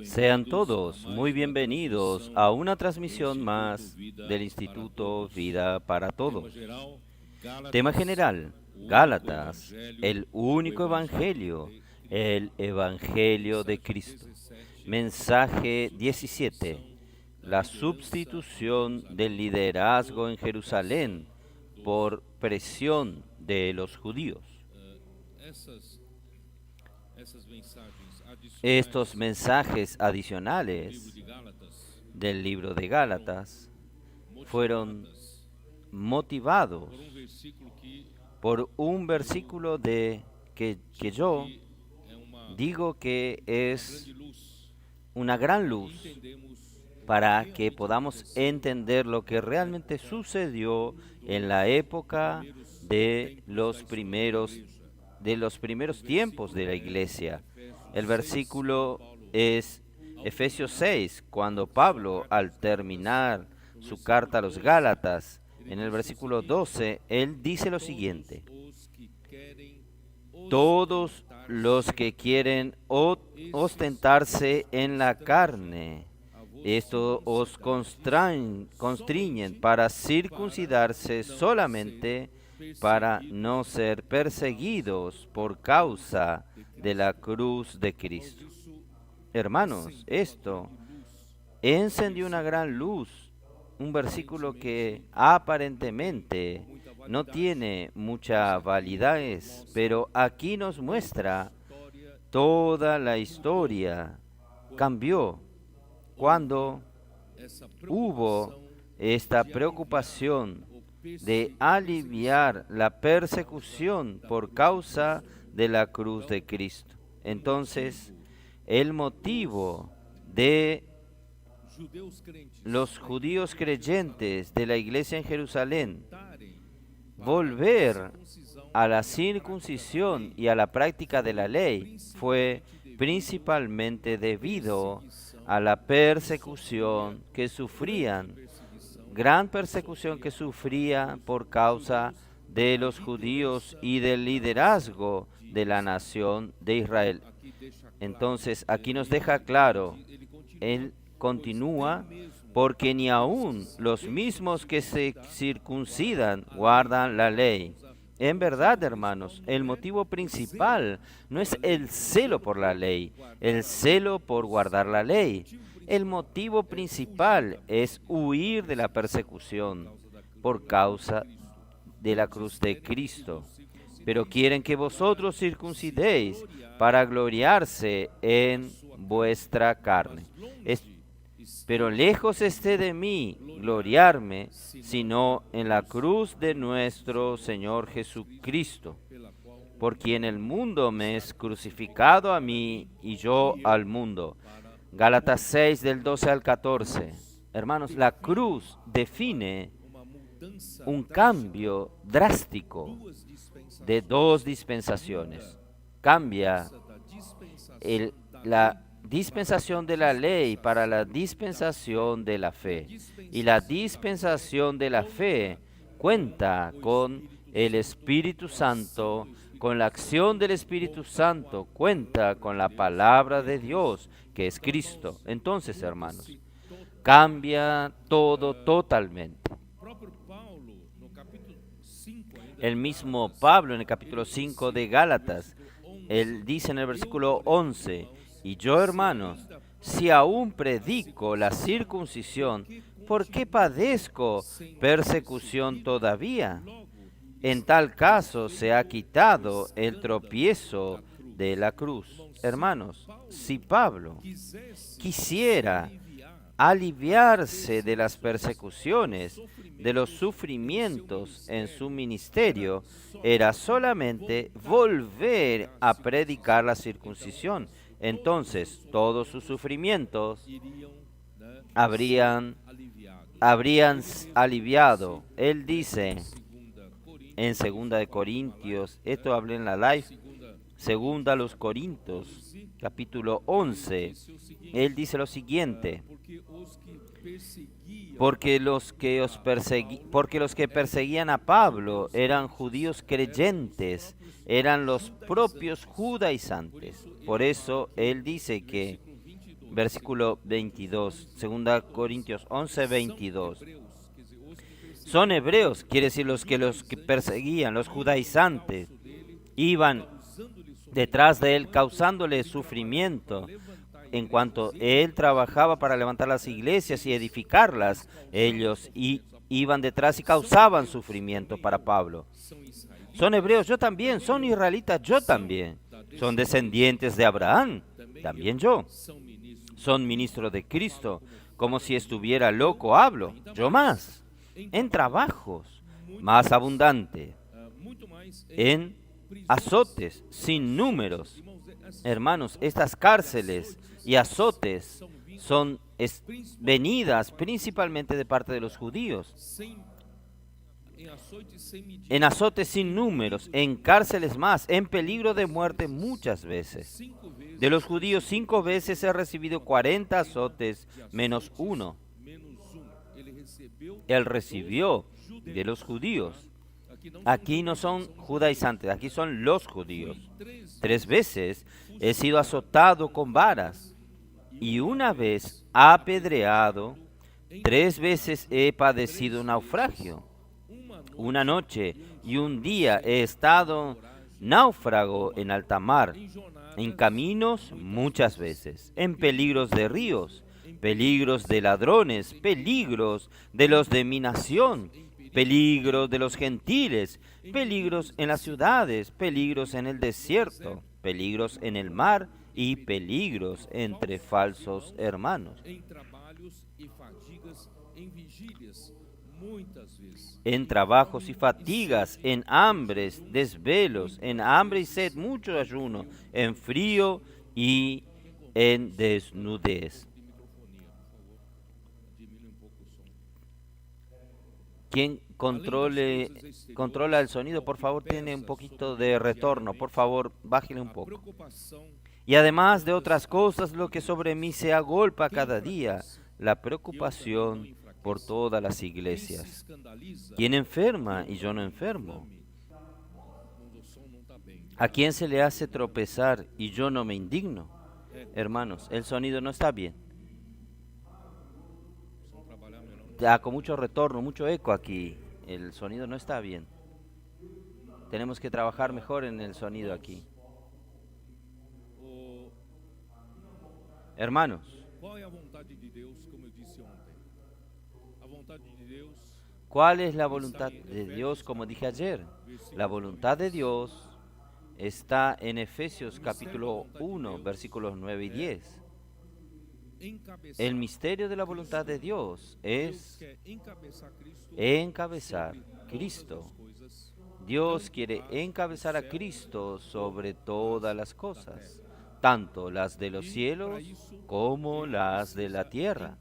Sean todos muy bienvenidos a una transmisión más del Instituto Vida para Todos. Tema general, Gálatas, el único evangelio, el Evangelio de Cristo. Mensaje 17, la sustitución del liderazgo en Jerusalén por presión de los judíos. Estos mensajes adicionales del libro de Gálatas fueron motivados por un versículo que yo digo que es una gran luz para que podamos entender lo que realmente sucedió en la época de los primeros tiempos de la iglesia. El versículo es Efesios 6, cuando Pablo, al terminar su carta a los Gálatas, en el versículo 12, él dice lo siguiente: todos los que quieren ostentarse en la carne, esto os constriñen para circuncidarse solamente para no ser perseguidos por causa de la cruz de Cristo. Hermanos, esto encendió una gran luz, un versículo que aparentemente no tiene mucha validez, pero aquí nos muestra toda la historia. Cambió cuando hubo esta preocupación de aliviar la persecución por causa de la cruz de Cristo. Entonces, el motivo de los judíos creyentes de la iglesia en Jerusalén volver a la circuncisión y a la práctica de la ley fue principalmente debido a la persecución que sufrían, gran persecución que sufrían por causa de los judíos y del liderazgo de la nación de Israel. Entonces, aquí nos deja claro, él continúa, porque ni aun los mismos que se circuncidan guardan la ley. En verdad, hermanos, el motivo principal no es el celo por la ley, el celo por guardar la ley. El motivo principal es huir de la persecución por causa de la cruz de Cristo. Pero quieren que vosotros circuncidéis para gloriarse en vuestra carne. Pero lejos esté de mí gloriarme, sino en la cruz de nuestro Señor Jesucristo, por quien el mundo me es crucificado a mí y yo al mundo. Gálatas 6 del 12 al 14. Hermanos, la cruz define un cambio drástico de dos dispensaciones. Cambia la dispensación de la ley para la dispensación de la fe. Y la dispensación de la fe cuenta con el Espíritu Santo, con la acción del Espíritu Santo, cuenta con la palabra de Dios, que es Cristo. Entonces, hermanos, cambia todo totalmente. El mismo Pablo en el capítulo 5 de Gálatas, él dice en el versículo 11, y yo, hermanos, si aún predico la circuncisión, ¿por qué padezco persecución todavía? En tal caso se ha quitado el tropiezo de la cruz. Hermanos, si Pablo quisiera aliviarse de las persecuciones, de los sufrimientos en su ministerio, era solamente volver a predicar la circuncisión. Entonces, todos sus sufrimientos habrían aliviado. Él dice en 2 de Corintios, esto hablé en la live, Segunda a los Corintios, capítulo 11, él dice lo siguiente: porque los que perseguían a Pablo eran judíos creyentes, eran los propios judaizantes. Por eso él dice que, versículo 22, segunda Corintios 11, 22, son hebreos, quiere decir los que perseguían, los judaizantes, iban detrás de él causándole sufrimiento. En cuanto él trabajaba para levantar las iglesias y edificarlas, ellos iban detrás y causaban sufrimiento para Pablo. Son hebreos, yo también. Son israelitas, yo también. Son descendientes de Abraham, también yo. Son ministros de Cristo. Como si estuviera loco hablo, yo más. En trabajos, más abundante. En azotes, sin números. Hermanos, estas cárceles y azotes son venidas principalmente de parte de los judíos. En azotes sin números, en cárceles más, en peligro de muerte muchas veces. De los judíos 5 veces he recibido 40 azotes menos uno. Él recibió de los judíos. Aquí no son judaizantes, aquí son los judíos. 3 veces he sido azotado con varas y una vez apedreado. 3 veces he padecido naufragio. Una noche y un día he estado náufrago en alta mar, en caminos muchas veces, en peligros de ríos, peligros de ladrones, peligros de los de mi nación, peligros de los gentiles, peligros en las ciudades, peligros en el desierto, peligros en el mar y peligros entre falsos hermanos. En trabajos y fatigas, en hambres, desvelos, en hambre y sed, mucho ayuno, en frío y en desnudez. Quien controla el sonido, por favor, tiene un poquito de retorno, por favor, bájele un poco. Y además de otras cosas, lo que sobre mí se agolpa cada día, la preocupación por todas las iglesias. ¿Quién enferma y yo no enfermo? ¿A quién se le hace tropezar y yo no me indigno? Hermanos, el sonido no está bien. Ya, con mucho retorno, mucho eco aquí. El sonido no está bien. Tenemos que trabajar mejor en el sonido aquí. Hermanos, ¿cuál es la voluntad de Dios? Como dije ayer, la voluntad de Dios está en Efesios capítulo 1, versículos 9 y 10. El misterio de la voluntad de Dios es encabezar a Cristo. Dios quiere encabezar a Cristo sobre todas las cosas, tanto las de los cielos como las de la tierra.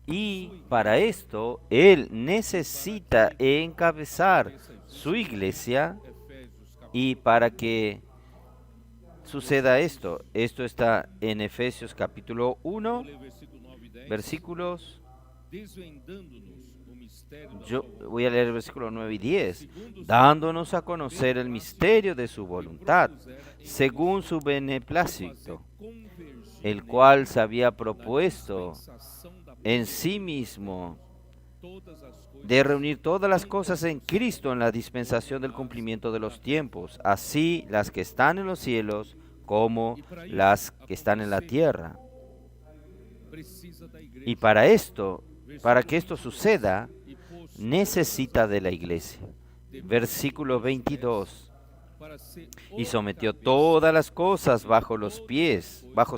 Y para esto, Él necesita encabezar su iglesia, y para que suceda esto está en Efesios capítulo 1, versículos. Yo voy a leer el versículo 9 y 10. Dándonos a conocer el misterio de su voluntad, según su beneplácito, el cual se había propuesto en sí mismo de reunir todas las cosas en Cristo en la dispensación del cumplimiento de los tiempos, así las que están en los cielos como las que están en la tierra. Y para que esto suceda, necesita de la iglesia. Versículo 22. Y sometió todas las cosas bajo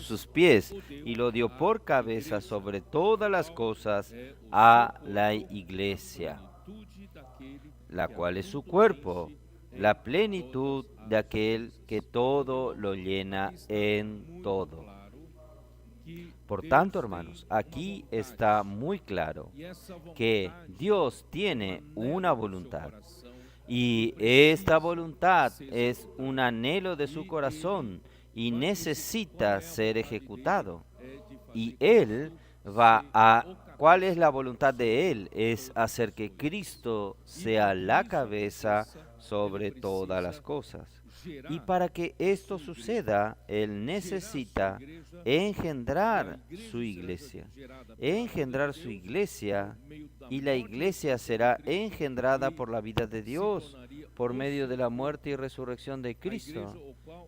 sus pies, y lo dio por cabeza sobre todas las cosas a la iglesia, la cual es su cuerpo, la plenitud de aquel que todo lo llena en todo. Por tanto, hermanos, aquí está muy claro que Dios tiene una voluntad. Y esta voluntad es un anhelo de su corazón y necesita ser ejecutado. Y Él va a... ¿Cuál es la voluntad de Él? Es hacer que Cristo sea la cabeza sobre todas las cosas. Y para que esto suceda, Él necesita engendrar su iglesia. Engendrar su iglesia, y la iglesia será engendrada por la vida de Dios, por medio de la muerte y resurrección de Cristo,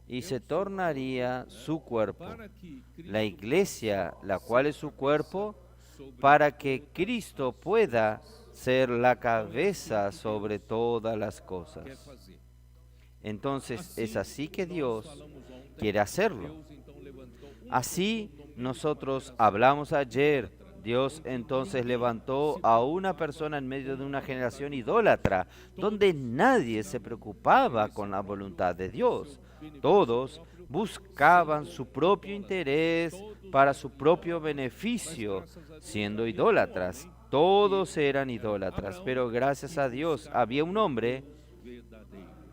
y se tornaría su cuerpo. La iglesia, la cual es su cuerpo, para que Cristo pueda ser la cabeza sobre todas las cosas. Entonces es así que Dios quiere hacerlo. Así nosotros hablamos ayer. Dios entonces levantó a una persona en medio de una generación idólatra, donde nadie se preocupaba con la voluntad de Dios. Todos buscaban su propio interés para su propio beneficio, siendo idólatras. Todos eran idólatras, pero gracias a Dios había un hombre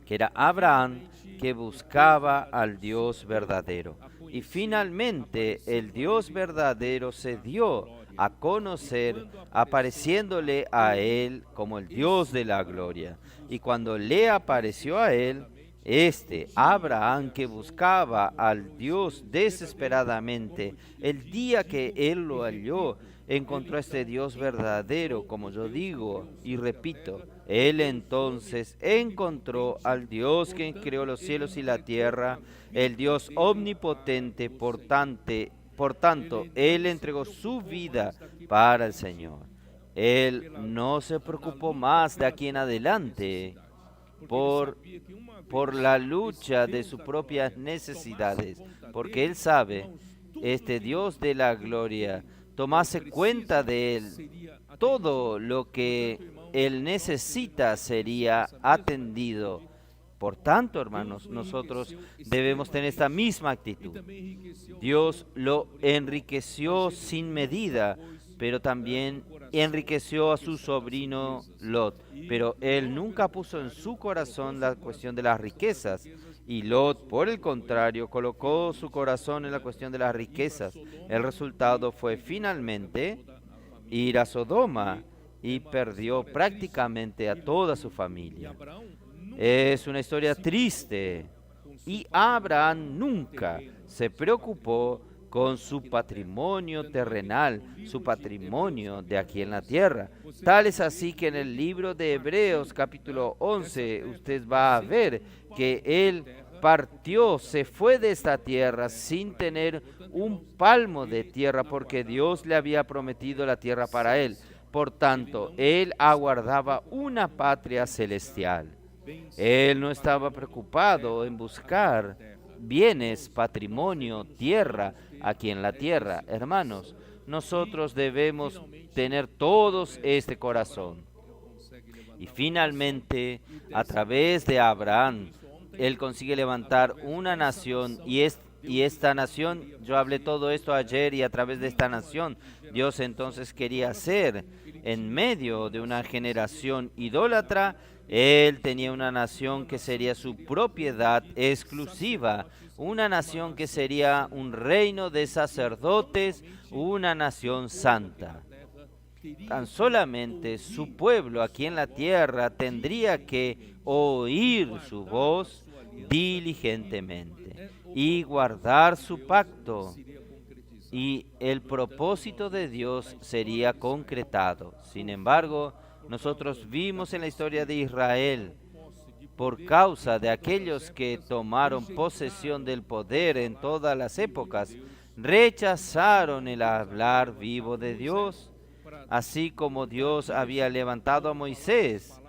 que era Abraham, que buscaba al Dios verdadero. Y finalmente el Dios verdadero se dio a conocer, apareciéndole a él como el Dios de la gloria. Y cuando le apareció a él, Abraham, que buscaba al Dios desesperadamente, el día que él lo halló, encontró a este Dios verdadero, como yo digo y repito. Él entonces encontró al Dios que creó los cielos y la tierra, el Dios omnipotente. Por tanto, Él entregó su vida para el Señor. Él no se preocupó más de aquí en adelante por la lucha de sus propias necesidades, porque Él sabe, este Dios de la gloria, tomase cuenta de Él, todo lo que Él necesita sería atendido. Por tanto, hermanos, nosotros debemos tener esta misma actitud. Dios lo enriqueció sin medida, pero también enriqueció a su sobrino Lot. Pero él nunca puso en su corazón la cuestión de las riquezas. Y Lot, por el contrario, colocó su corazón en la cuestión de las riquezas. El resultado fue finalmente ir a Sodoma y perdió prácticamente a toda su familia. Es una historia triste. Y Abraham nunca se preocupó con su patrimonio terrenal, su patrimonio de aquí en la tierra. Tal es así que en el libro de Hebreos capítulo 11 usted va a ver que él partió, se fue de esta tierra sin tener un palmo de tierra, porque Dios le había prometido la tierra para él. Por tanto, él aguardaba una patria celestial. Él no estaba preocupado en buscar bienes, patrimonio, tierra, aquí en la tierra. Hermanos, nosotros debemos tener todos este corazón. Y finalmente, a través de Abraham, él consigue levantar una nación y esta nación, yo hablé todo esto ayer, y a través de esta nación, Dios entonces quería hacer en medio de una generación idólatra. Él tenía una nación que sería su propiedad exclusiva, una nación que sería un reino de sacerdotes, una nación santa. Tan solamente su pueblo aquí en la tierra tendría que oír su voz diligentemente y guardar su pacto, y el propósito de Dios sería concretado. Sin embargo, nosotros vimos en la historia de Israel, por causa de aquellos que tomaron posesión del poder en todas las épocas, rechazaron el hablar vivo de Dios, así como Dios había levantado a Moisés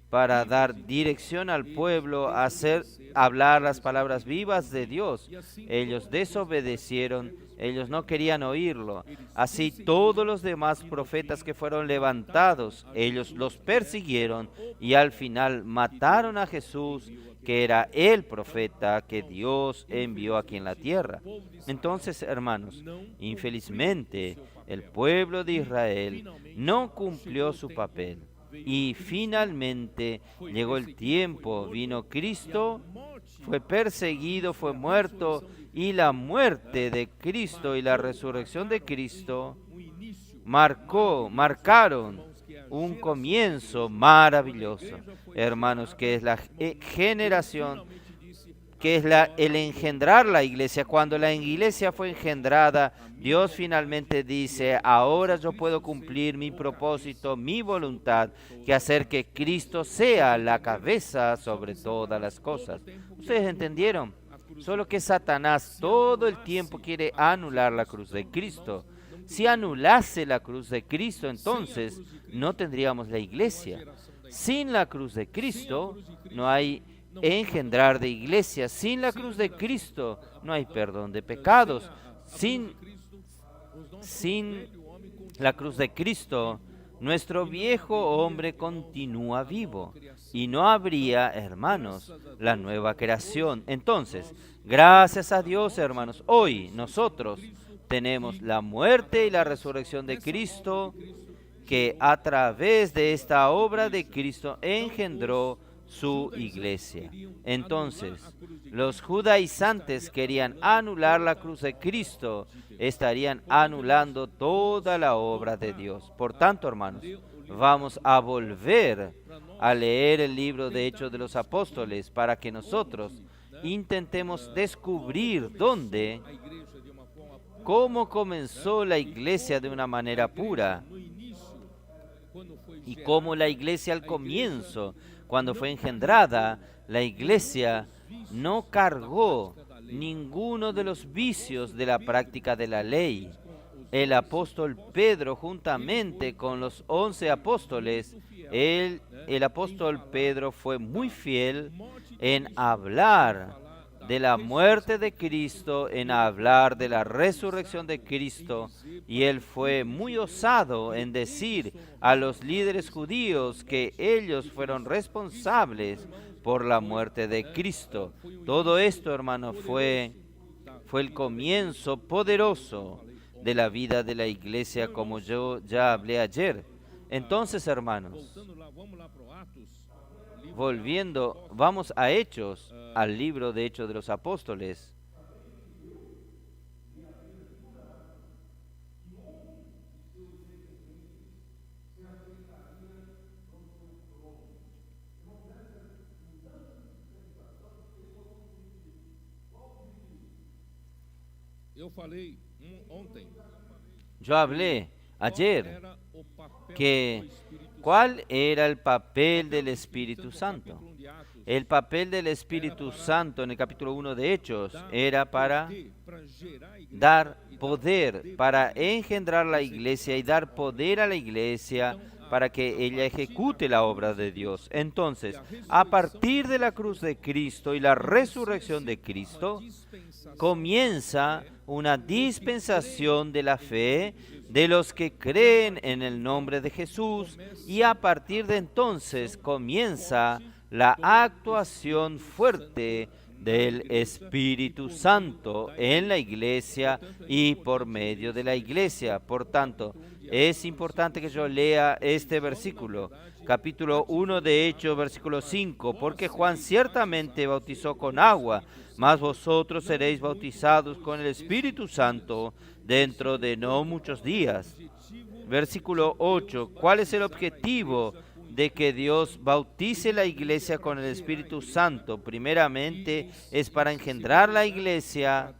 para dar dirección al pueblo, hacer hablar las palabras vivas de Dios. Ellos desobedecieron, ellos no querían oírlo. Así todos los demás profetas que fueron levantados, ellos los persiguieron y al final mataron a Jesús, que era el profeta que Dios envió aquí en la tierra. Entonces, hermanos, infelizmente el pueblo de Israel no cumplió su papel. Y finalmente llegó el tiempo, vino Cristo, fue perseguido, fue muerto, y la muerte de Cristo y la resurrección de Cristo marcaron un comienzo maravilloso. Hermanos, que es la generación, que es el engendrar la iglesia. Cuando la iglesia fue engendrada, Dios finalmente dice: ahora yo puedo cumplir mi propósito, mi voluntad, que hacer que Cristo sea la cabeza sobre todas las cosas. ¿Ustedes entendieron? Solo que Satanás todo el tiempo quiere anular la cruz de Cristo. Si anulase la cruz de Cristo, entonces no tendríamos la iglesia. Sin la cruz de Cristo no hay engendrar de iglesia. Sin la cruz de Cristo no hay perdón de pecados. Sin la cruz de Cristo, nuestro viejo hombre continúa vivo y no habría, hermanos, la nueva creación. Entonces, gracias a Dios, hermanos, hoy nosotros tenemos la muerte y la resurrección de Cristo, que a través de esta obra de Cristo engendró su iglesia. Entonces, los judaizantes querían anular la cruz de Cristo, estarían anulando toda la obra de Dios. Por tanto, hermanos, vamos a volver a leer el libro de Hechos de los Apóstoles para que nosotros intentemos descubrir cómo comenzó la iglesia de una manera pura y cómo la iglesia al comienzo, cuando fue engendrada, la iglesia no cargó ninguno de los vicios de la práctica de la ley. El apóstol Pedro, juntamente con los 11 apóstoles, el apóstol Pedro fue muy fiel en hablar de la muerte de Cristo, en hablar de la resurrección de Cristo, y él fue muy osado en decir a los líderes judíos que ellos fueron responsables por la muerte de Cristo. Todo esto, hermano, fue el comienzo poderoso de la vida de la iglesia, como yo ya hablé ayer. Entonces, hermanos, volviendo, vamos a Hechos, al libro de Hechos de los Apóstoles. Yo hablé ayer que ¿cuál era el papel del Espíritu Santo? El papel del Espíritu Santo en el capítulo 1 de Hechos era para dar poder, para engendrar la iglesia y dar poder a la iglesia para que ella ejecute la obra de Dios. Entonces, a partir de la cruz de Cristo y la resurrección de Cristo, comienza una dispensación de la fe de los que creen en el nombre de Jesús, y a partir de entonces comienza la actuación fuerte del Espíritu Santo en la iglesia y por medio de la iglesia. Por tanto, es importante que yo lea este versículo, capítulo 1 de Hechos, versículo 5, porque Juan ciertamente bautizó con agua, mas vosotros seréis bautizados con el Espíritu Santo dentro de no muchos días. Versículo 8, ¿cuál es el objetivo de que Dios bautice la iglesia con el Espíritu Santo? Primeramente es para engendrar la iglesia,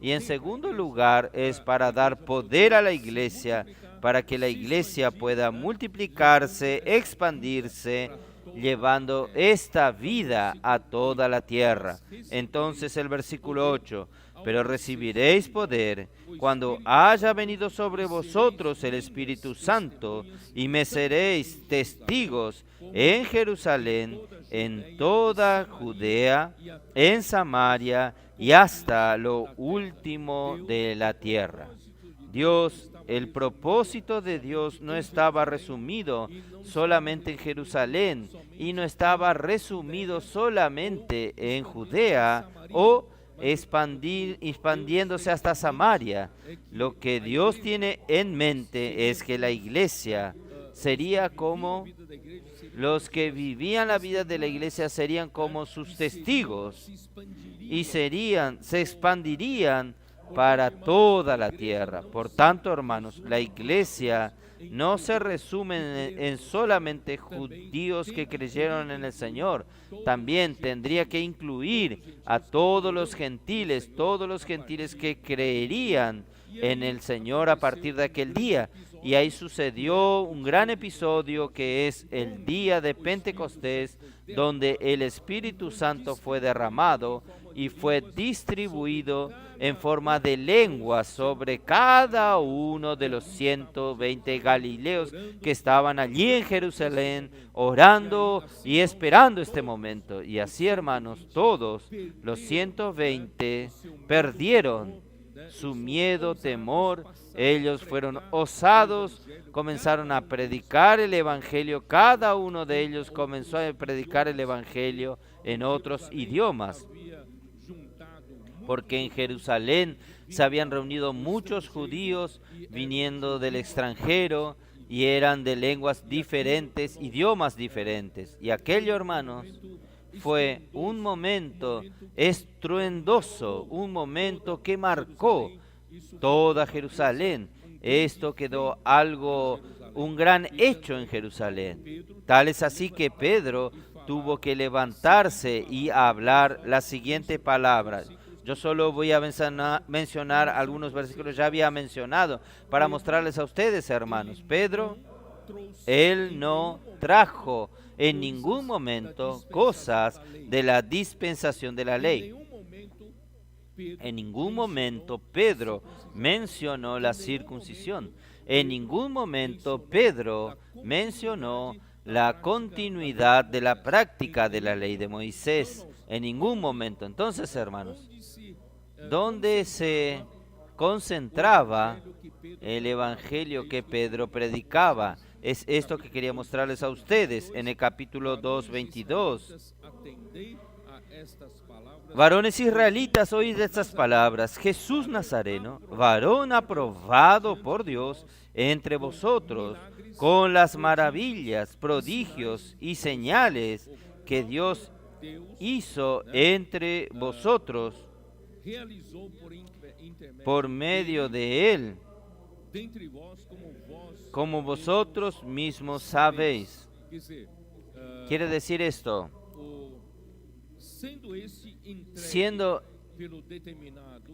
y en segundo lugar es para dar poder a la iglesia, para que la iglesia pueda multiplicarse, expandirse, llevando esta vida a toda la tierra. Entonces el versículo 8, pero recibiréis poder cuando haya venido sobre vosotros el Espíritu Santo, y me seréis testigos en Jerusalén, en toda Judea, en Samaria y hasta lo último de la tierra. El propósito de Dios no estaba resumido solamente en Jerusalén y no estaba resumido solamente en Judea o expandiéndose hasta Samaria. Lo que Dios tiene en mente es que la iglesia sería como Los que vivían la vida de la iglesia serían como sus testigos y se expandirían para toda la tierra. Por tanto, hermanos, la iglesia no se resume en solamente judíos que creyeron en el Señor. También tendría que incluir a todos los gentiles que creerían en el Señor a partir de aquel día. Y ahí sucedió un gran episodio que es el día de Pentecostés, donde el Espíritu Santo fue derramado y fue distribuido en forma de lengua sobre cada uno de los 120 galileos que estaban allí en Jerusalén, orando y esperando este momento. Y así, hermanos, todos los 120 perdieron su miedo, temor. Ellos fueron osados, comenzaron a predicar el Evangelio. Cada uno de ellos comenzó a predicar el Evangelio en otros idiomas, porque en Jerusalén se habían reunido muchos judíos viniendo del extranjero y eran de lenguas diferentes, idiomas diferentes. Y aquello, hermanos, fue un momento estruendoso, un momento que marcó toda Jerusalén. Esto quedó un gran hecho en Jerusalén. Tal es así que Pedro tuvo que levantarse y hablar la siguiente palabra. Yo solo voy a mencionar algunos versículos ya había mencionado para mostrarles a ustedes, hermanos. Pedro, él no trajo en ningún momento cosas de la dispensación de la ley. En ningún momento Pedro mencionó la circuncisión. En ningún momento Pedro mencionó la continuidad de la práctica de la ley de Moisés. En ningún momento. Entonces, hermanos, ¿dónde se concentraba el evangelio que Pedro predicaba? Es esto que quería mostrarles a ustedes en el capítulo 2, 22. Varones israelitas, oíd estas palabras. Jesús Nazareno, varón aprobado por Dios entre vosotros, con las maravillas, prodigios y señales que Dios hizo entre vosotros por medio de él, como vosotros mismos sabéis. Quiere decir esto, siendo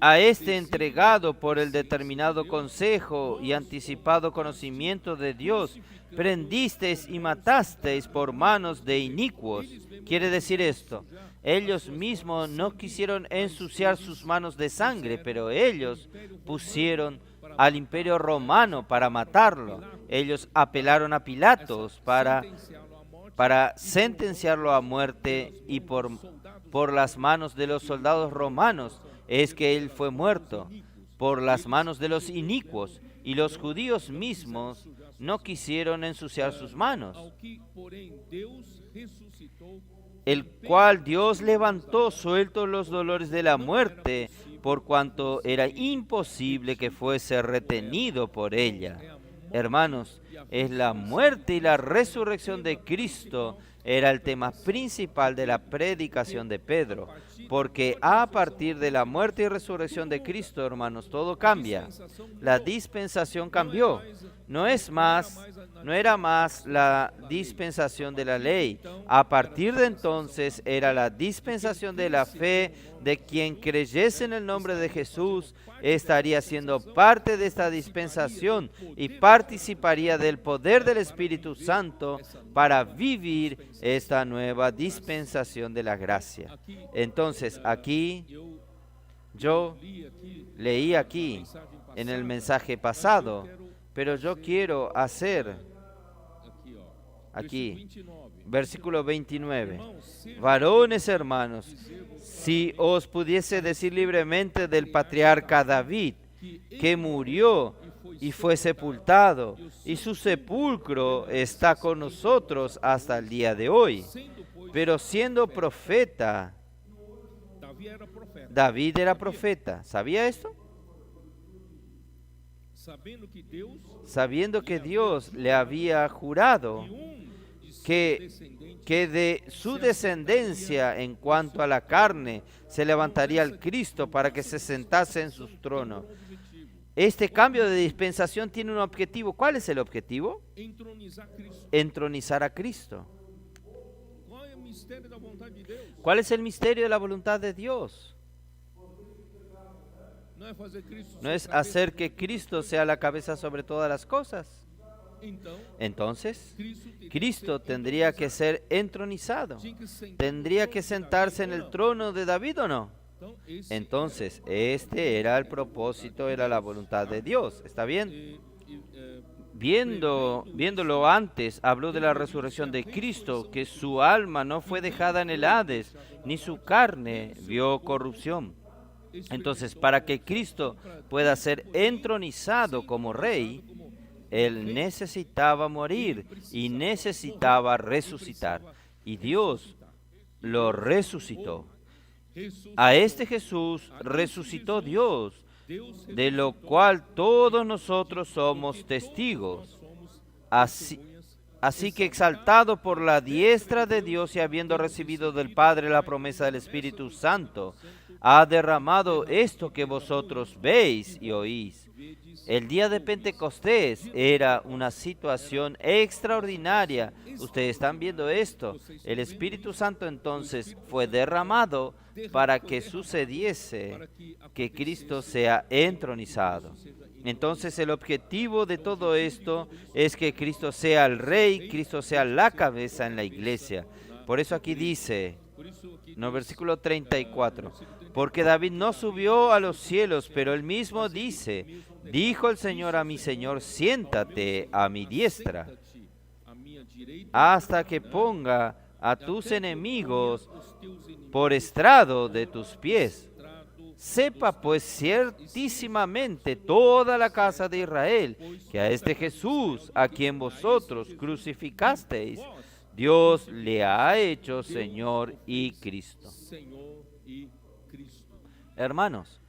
a este entregado por el determinado consejo y anticipado conocimiento de Dios, prendisteis y matasteis por manos de inicuos. Quiere decir esto, ellos mismos no quisieron ensuciar sus manos de sangre, pero ellos pusieron al imperio romano para matarlo. Ellos apelaron a Pilatos para sentenciarlo a muerte, y por las manos de los soldados romanos es que él fue muerto, por las manos de los inicuos, y los judíos mismos no quisieron ensuciar sus manos, el cual Dios levantó sueltos los dolores de la muerte, por cuanto era imposible que fuese retenido por ella. Hermanos, es la muerte y la resurrección de Cristo era el tema principal de la predicación de Pedro, porque a partir de la muerte y resurrección de Cristo, hermanos, todo cambia. La dispensación cambió. No era más la dispensación de la ley. A partir de entonces era la dispensación de la fe. De quien creyese en el nombre de Jesús estaría siendo parte de esta dispensación y participaría del poder del Espíritu Santo para vivir esta nueva dispensación de la gracia. Entonces, aquí, yo leí aquí en el mensaje pasado, pero yo quiero hacer aquí, versículo 29. Varones hermanos, si os pudiese decir libremente del patriarca David, que murió y fue sepultado, y su sepulcro está con nosotros hasta el día de hoy. Pero siendo profeta, David era profeta. ¿Sabía esto? Sabiendo que Dios le había jurado que de su descendencia en cuanto a la carne se levantaría el Cristo para que se sentase en su trono. Este cambio de dispensación tiene un objetivo. ¿Cuál es el objetivo? Entronizar a Cristo. ¿Cuál es el misterio de la voluntad de Dios? No es hacer que Cristo sea la cabeza sobre todas las cosas. Entonces, Cristo tendría que ser entronizado. ¿Tendría que sentarse en el trono de David o no? Entonces, este era el propósito, era la voluntad de Dios. ¿Está bien? Viéndolo antes, habló de la resurrección de Cristo, que su alma no fue dejada en el Hades, ni su carne vio corrupción. Entonces, para que Cristo pueda ser entronizado como rey, Él necesitaba morir y necesitaba resucitar. Y Dios lo resucitó. A este Jesús resucitó Dios, de lo cual todos nosotros somos testigos. Así que exaltado por la diestra de Dios y habiendo recibido del Padre la promesa del Espíritu Santo, ha derramado esto que vosotros veis y oís. El día de Pentecostés era una situación extraordinaria. Ustedes están viendo esto. El Espíritu Santo entonces fue derramado para que sucediese que Cristo sea entronizado. Entonces el objetivo de todo esto es que Cristo sea el Rey, Cristo sea la cabeza en la iglesia. Por eso aquí dice, en el versículo 34, porque David no subió a los cielos, pero él mismo dice, dijo el Señor a mi Señor, siéntate a mi diestra, hasta que ponga a tus enemigos por estrado de tus pies. Sepa pues ciertísimamente toda la casa de Israel, que a este Jesús, a quien vosotros crucificasteis, Dios le ha hecho Señor y Cristo. Hermanos,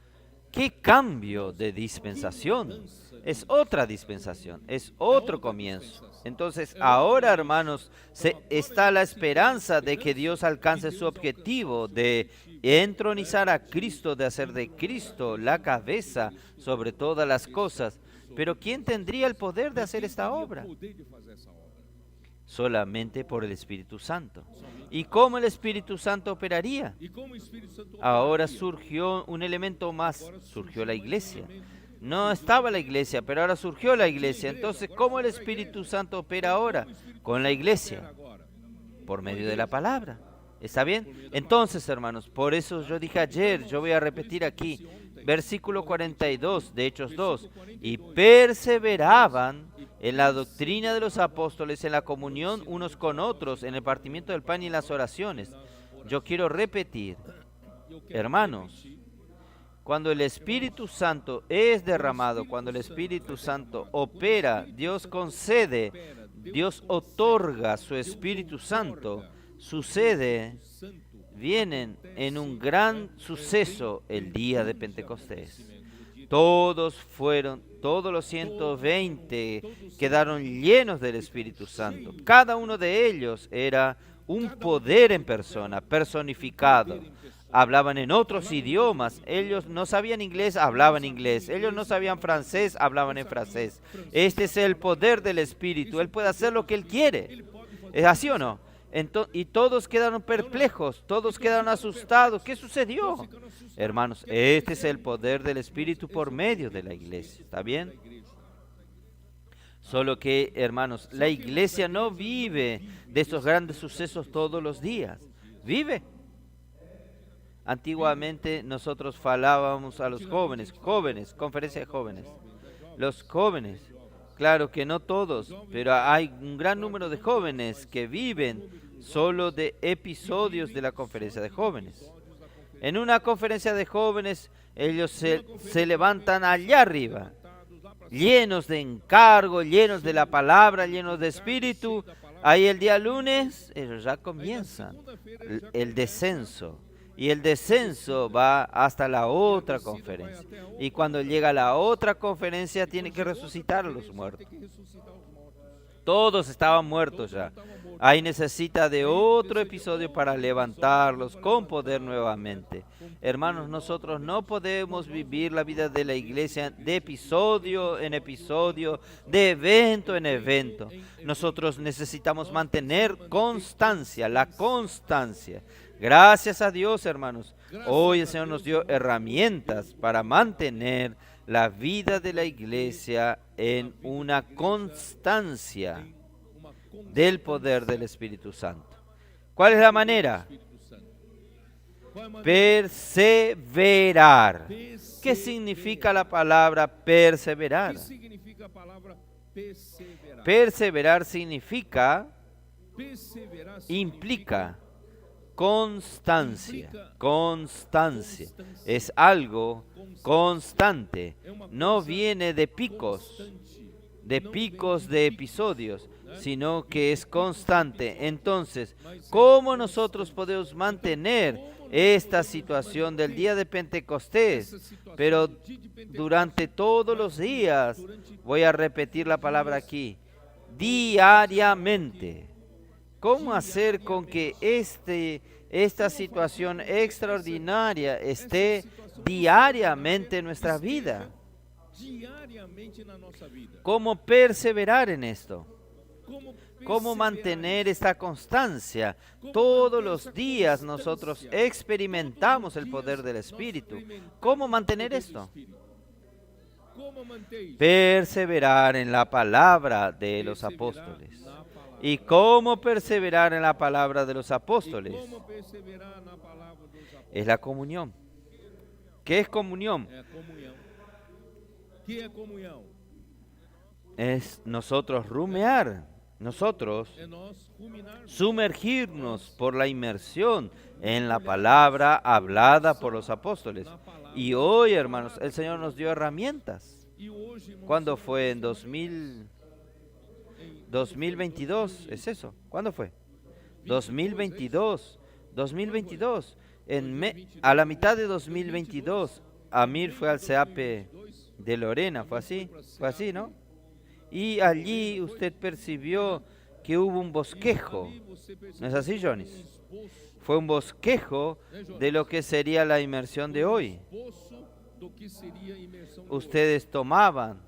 qué cambio de dispensación. Es otra dispensación, es otro comienzo. Entonces, ahora, hermanos, está la esperanza de que Dios alcance su objetivo de entronizar a Cristo, de hacer de Cristo la cabeza sobre todas las cosas. Pero ¿quién tendría el poder de hacer esta obra? Solamente por el Espíritu Santo. ¿Y cómo el Espíritu Santo operaría? Ahora surgió un elemento más, surgió la iglesia. No estaba la iglesia, pero ahora surgió la iglesia. Entonces, ¿cómo el Espíritu Santo opera ahora? Con la iglesia, por medio de la palabra. ¿Está bien? Entonces, hermanos, por eso yo dije ayer, yo voy a repetir aquí, versículo 42 de Hechos 2, y perseveraban en la doctrina de los apóstoles, en la comunión unos con otros, en el partimiento del pan y en las oraciones. Yo quiero repetir, hermanos, cuando el Espíritu Santo es derramado, cuando el Espíritu Santo opera, Dios concede, Dios otorga su Espíritu Santo, sucede, vienen en un gran suceso el día de Pentecostés. Todos los 120 quedaron llenos del Espíritu Santo. Cada uno de ellos era un poder en persona, personificado. Hablaban en otros idiomas. Ellos no sabían inglés, hablaban inglés. Ellos no sabían francés, hablaban en francés. Este es el poder del Espíritu. Él puede hacer lo que Él quiere. ¿Es así o no? Y todos quedaron perplejos, todos quedaron asustados. ¿Qué sucedió? Hermanos, este es el poder del Espíritu por medio de la iglesia. ¿Está bien? Solo que, hermanos, la iglesia no vive de estos grandes sucesos todos los días. Vive. Antiguamente nosotros falábamos a los jóvenes, conferencia de jóvenes. Los jóvenes, claro que no todos, pero hay un gran número de jóvenes que viven solo de episodios de la conferencia de jóvenes. En una conferencia de jóvenes, ellos se levantan allá arriba, llenos de encargo, llenos de la palabra, llenos de espíritu. Ahí el día lunes, ellos ya comienzan el descenso. Y el descenso va hasta la otra conferencia. Y cuando llega a la otra conferencia, tiene que resucitar a los muertos. Todos estaban muertos ya. Ahí necesita de otro episodio para levantarlos con poder nuevamente. Hermanos, nosotros no podemos vivir la vida de la iglesia de episodio en episodio, de evento en evento. Nosotros necesitamos mantener constancia, la constancia. Gracias a Dios, hermanos. Hoy el Señor nos dio herramientas para mantener la vida de la iglesia en una constancia del poder del Espíritu Santo. ¿Cuál es la manera? Perseverar. ¿Qué significa la palabra perseverar? Perseverar implica constancia. Constancia. Es algo constante. No viene de picos de episodios, sino que es constante. Entonces, ¿cómo nosotros podemos mantener esta situación del día de Pentecostés? Pero durante todos los días, voy a repetir la palabra aquí, diariamente. ¿Cómo hacer con que esta situación extraordinaria esté diariamente en nuestra vida? ¿Cómo perseverar en esto? ¿Cómo mantener esta constancia? Todos los días nosotros experimentamos el poder del Espíritu. ¿Cómo mantener esto? Perseverar en la palabra de los apóstoles. ¿Y cómo perseverar en la palabra de los apóstoles? Es la comunión. ¿Qué es comunión? Es nosotros rumiar, nosotros sumergirnos por la inmersión en la palabra hablada por los apóstoles. Y hoy, hermanos, el Señor nos dio herramientas. ¿Cuándo fue? En 2022, ¿es eso? ¿Cuándo fue? 2022. A la mitad de 2022, Amir fue al CEAPE de Lorena, ¿fue así? Fue así, ¿no? Y allí usted percibió que hubo un bosquejo. ¿No es así, Johnny? Fue un bosquejo de lo que sería la inmersión de hoy. Ustedes tomaban,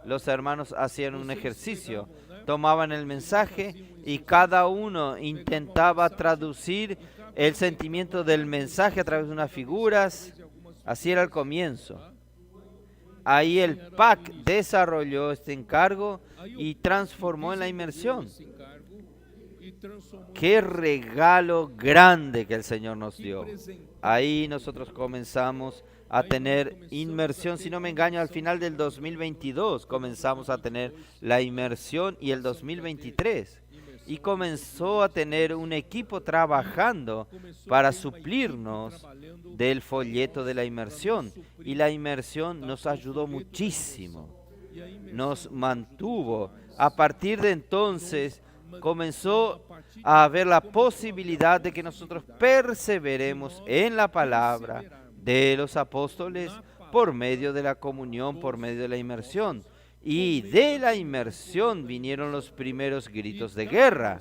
los hermanos hacían un ejercicio, tomaban el mensaje y cada uno intentaba traducir el sentimiento del mensaje a través de unas figuras. Así era el comienzo. Ahí el PAC desarrolló este encargo y transformó en la inmersión. Qué regalo grande que el Señor nos dio. Ahí nosotros comenzamos a tener inmersión, si no me engaño, al final del 2022 comenzamos a tener la inmersión y el 2023. Y comenzó a tener un equipo trabajando para suplirnos del folleto de la inmersión. Y la inmersión nos ayudó muchísimo, nos mantuvo. A partir de entonces comenzó a haber la posibilidad de que nosotros perseveremos en la palabra de los apóstoles por medio de la comunión, por medio de la inmersión. Y de la inmersión vinieron los primeros gritos de guerra.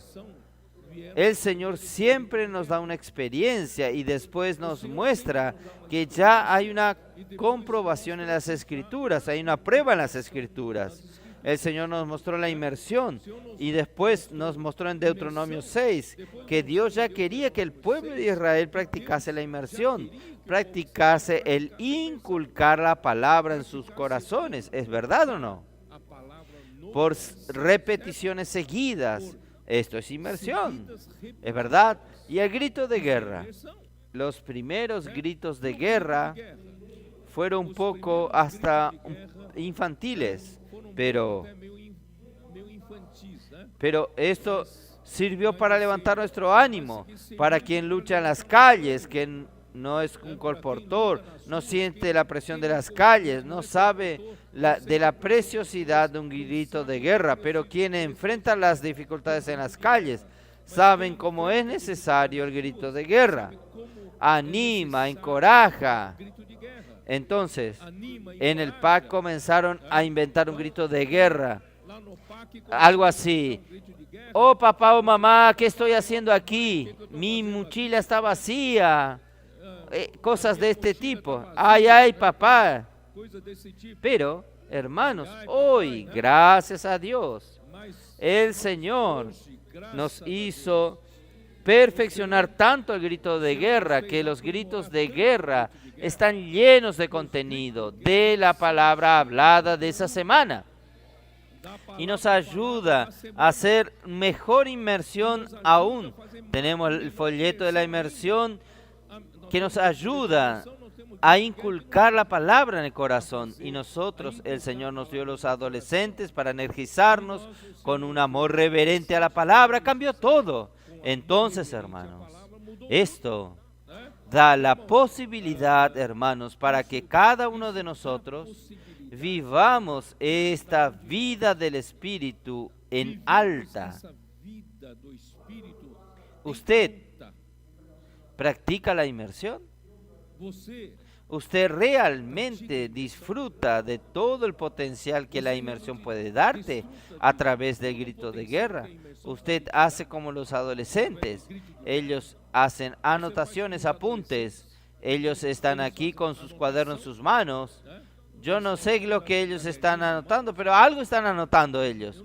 El Señor siempre nos da una experiencia y después nos muestra que ya hay una comprobación en las Escrituras, hay una prueba en las Escrituras. El Señor nos mostró la inmersión y después nos mostró en Deuteronomio 6 que Dios ya quería que el pueblo de Israel practicase la inmersión, practicase el inculcar la palabra en sus corazones. ¿Es verdad o no? Por repeticiones seguidas. Esto es inmersión, ¿es verdad? Y el grito de guerra. Los primeros gritos de guerra fueron un poco hasta infantiles, pero esto sirvió para levantar nuestro ánimo, para quien lucha en las calles, que no es un colportor, no siente la presión de las calles, no sabe de la preciosidad de un grito de guerra, pero quienes enfrentan las dificultades en las calles saben cómo es necesario el grito de guerra. Anima, encoraja. Entonces, en el PAC comenzaron a inventar un grito de guerra. algo así. Oh papá o mamá, ¿qué estoy haciendo aquí? Mi mochila está vacía. Cosas de este tipo. Ay, ay, papá. Pero, hermanos, hoy, gracias a Dios, el Señor nos hizo perfeccionar tanto el grito de guerra, que los gritos de guerra están llenos de contenido de la palabra hablada de esa semana. Y nos ayuda a hacer mejor inmersión aún. Tenemos el folleto de la inmersión que nos ayuda a inculcar la palabra en el corazón. Y nosotros, el Señor nos dio los adolescentes para energizarnos con un amor reverente a la palabra. Cambió todo. Entonces, hermanos, esto da la posibilidad, hermanos, para que cada uno de nosotros vivamos esta vida del Espíritu en alta. ¿Usted practica la inmersión? ¿Usted realmente disfruta de todo el potencial que la inmersión puede darte a través del grito de guerra? Usted hace como los adolescentes. Ellos hacen anotaciones, apuntes. Ellos están aquí con sus cuadernos en sus manos. Yo no sé lo que ellos están anotando, pero algo están anotando ellos.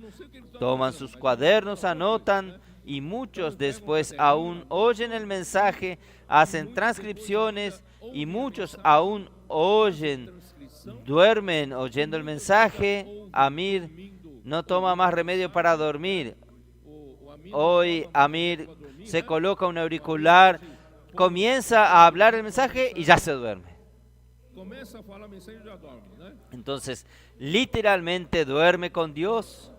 Toman sus cuadernos, anotan, y muchos después aún oyen el mensaje, hacen transcripciones, y muchos aún duermen oyendo el mensaje. Amir no toma más remedio para dormir. Hoy Amir se coloca un auricular, comienza a hablar el mensaje y ya se duerme. Entonces, literalmente duerme con Dios.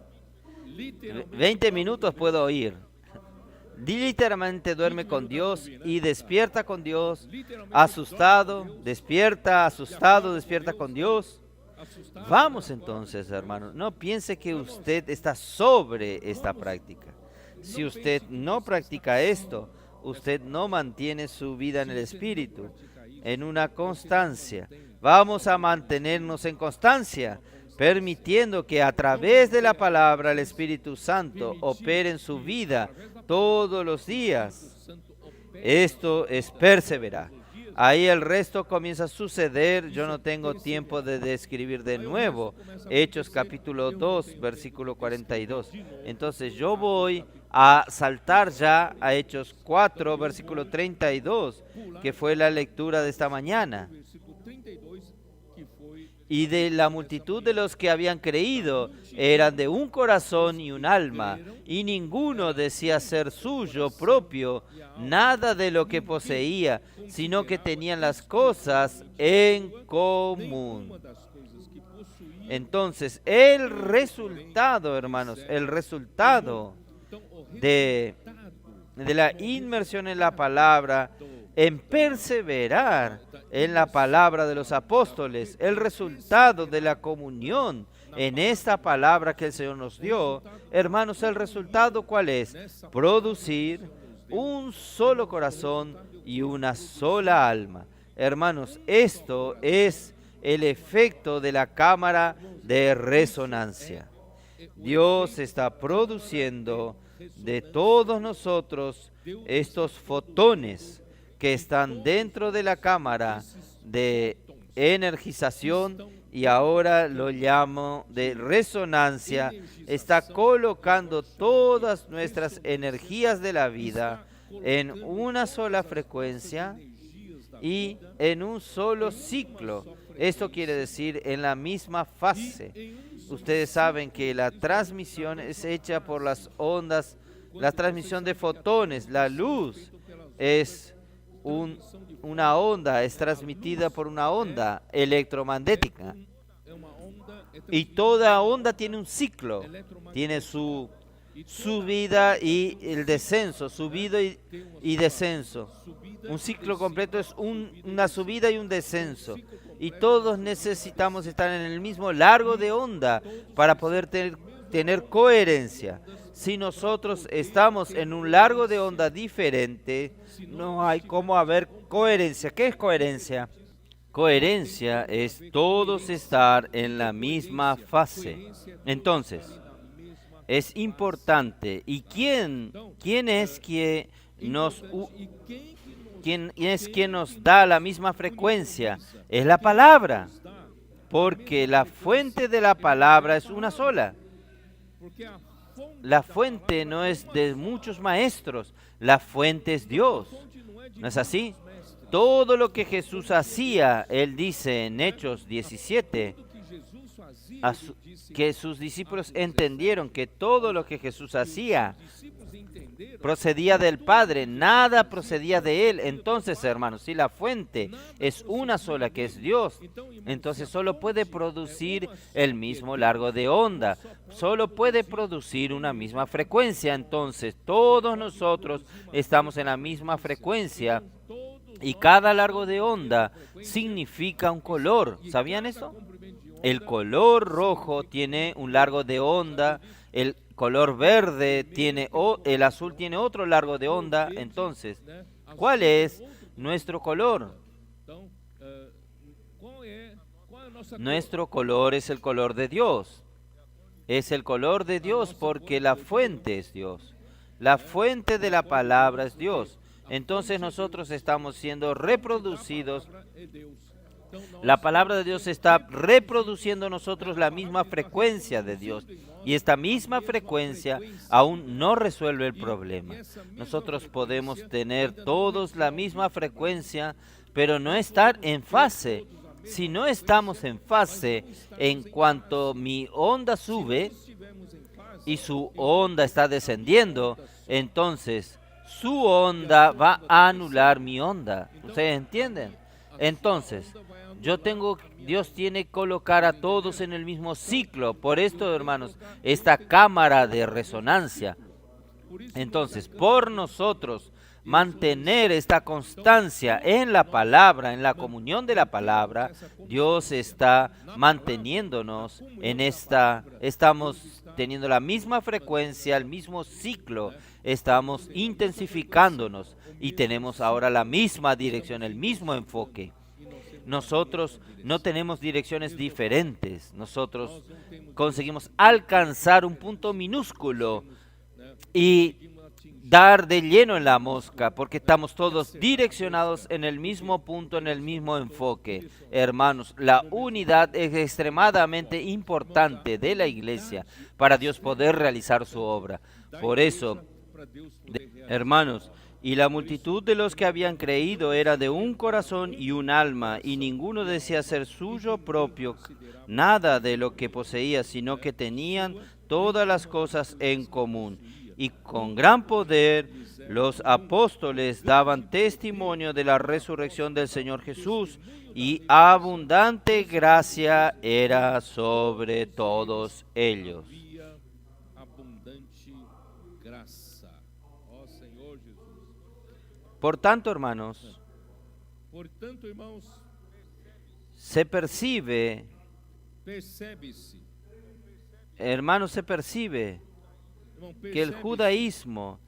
20 minutos puedo oír. Literalmente duerme con Dios y despierta con Dios. Asustado, despierta con Dios. Vamos entonces, hermano, no piense que usted está sobre esta práctica. Si usted no practica esto, usted no mantiene su vida en el Espíritu, en una constancia. Vamos a mantenernos en constancia, permitiendo que a través de la palabra el Espíritu Santo opere en su vida todos los días. Esto es perseverar. Ahí el resto comienza a suceder. Yo no tengo tiempo de describir de nuevo Hechos capítulo 2, versículo 42. Entonces yo voy a saltar ya a Hechos 4, versículo 32, que fue la lectura de esta mañana. Y de la multitud de los que habían creído, eran de un corazón y un alma, y ninguno decía ser suyo propio nada de lo que poseía, sino que tenían las cosas en común. Entonces, el resultado, hermanos, el resultado de la inmersión en la palabra, en perseverar en la palabra de los apóstoles, el resultado de la comunión en esta palabra que el Señor nos dio, hermanos, el resultado ¿cuál es? Producir un solo corazón y una sola alma. Hermanos, esto es el efecto de la cámara de resonancia. Dios está produciendo de todos nosotros estos fotones que están dentro de la cámara de energización, y ahora lo llamo de resonancia. Está colocando todas nuestras energías de la vida en una sola frecuencia y en un solo ciclo. Esto quiere decir en la misma fase. Ustedes saben que la transmisión es hecha por las ondas, la transmisión de fotones. La luz es una onda, es transmitida por una onda electromagnética. Y toda onda tiene un ciclo, tiene su subida y el descenso, subida y descenso. Un ciclo completo es una subida y un descenso. Y todos necesitamos estar en el mismo largo de onda para poder tener coherencia. Si nosotros estamos en un largo de onda diferente, no hay cómo haber coherencia. ¿Qué es coherencia? Coherencia es todos estar en la misma fase. Entonces, es importante. ¿Y quién es quien nos da la misma frecuencia? Es la palabra, porque la fuente de la palabra es una sola. La fuente no es de muchos maestros, la fuente es Dios. ¿No es así? Todo lo que Jesús hacía, Él dice en Hechos 17, que sus discípulos entendieron que todo lo que Jesús hacía procedía del Padre, nada procedía de Él. Entonces, hermanos, si la fuente es una sola, que es Dios, entonces solo puede producir el mismo largo de onda, solo puede producir una misma frecuencia. Entonces, todos nosotros estamos en la misma frecuencia y cada largo de onda significa un color. ¿Sabían eso? El color rojo tiene un largo de onda, el color verde tiene, el azul tiene otro largo de onda. Entonces, ¿cuál es nuestro color? Nuestro color es el color de Dios. Es el color de Dios porque la fuente es Dios. La fuente de la palabra es Dios. Entonces nosotros estamos siendo reproducidos. La palabra de Dios está reproduciendo en nosotros la misma frecuencia de Dios. Y esta misma frecuencia aún no resuelve el problema. Nosotros podemos tener todos la misma frecuencia, pero no estar en fase. Si no estamos en fase, en cuanto mi onda sube y su onda está descendiendo, entonces su onda va a anular mi onda. ¿Ustedes entienden? Entonces, Dios tiene que colocar a todos en el mismo ciclo. Por esto, hermanos, esta cámara de resonancia. Entonces, por nosotros mantener esta constancia en la palabra, en la comunión de la palabra, Dios está manteniéndonos estamos teniendo la misma frecuencia, el mismo ciclo, estamos intensificándonos y tenemos ahora la misma dirección, el mismo enfoque. Nosotros no tenemos direcciones diferentes, nosotros conseguimos alcanzar un punto minúsculo y dar de lleno en la mosca, porque estamos todos direccionados en el mismo punto, en el mismo enfoque. Hermanos, la unidad es extremadamente importante de la iglesia para Dios poder realizar su obra. Por eso, hermanos, y la multitud de los que habían creído era de un corazón y un alma, y ninguno decía ser suyo propio nada de lo que poseía, sino que tenían todas las cosas en común. Y con gran poder los apóstoles daban testimonio de la resurrección del Señor Jesús, y abundante gracia era sobre todos ellos. Por tanto, hermanos, se percibe que el judaísmo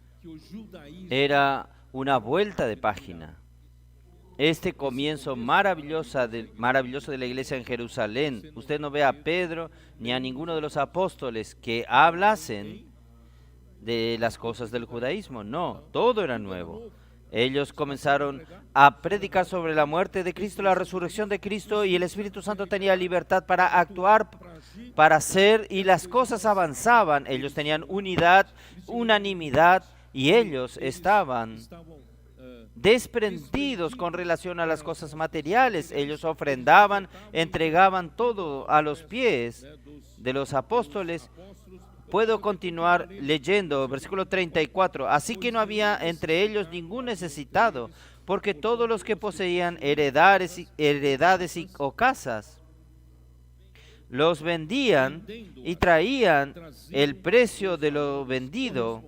era una vuelta de página. Este comienzo maravilloso de la iglesia en Jerusalén, usted no ve a Pedro ni a ninguno de los apóstoles que hablasen de las cosas del judaísmo. No, todo era nuevo. Ellos comenzaron a predicar sobre la muerte de Cristo, la resurrección de Cristo, y el Espíritu Santo tenía libertad para actuar, para hacer, y las cosas avanzaban. Ellos tenían unidad, unanimidad, y ellos estaban desprendidos con relación a las cosas materiales. Ellos ofrendaban, entregaban todo a los pies de los apóstoles. Puedo continuar leyendo, versículo 34. Así que no había entre ellos ningún necesitado, porque todos los que poseían heredades o casas, los vendían y traían el precio de lo vendido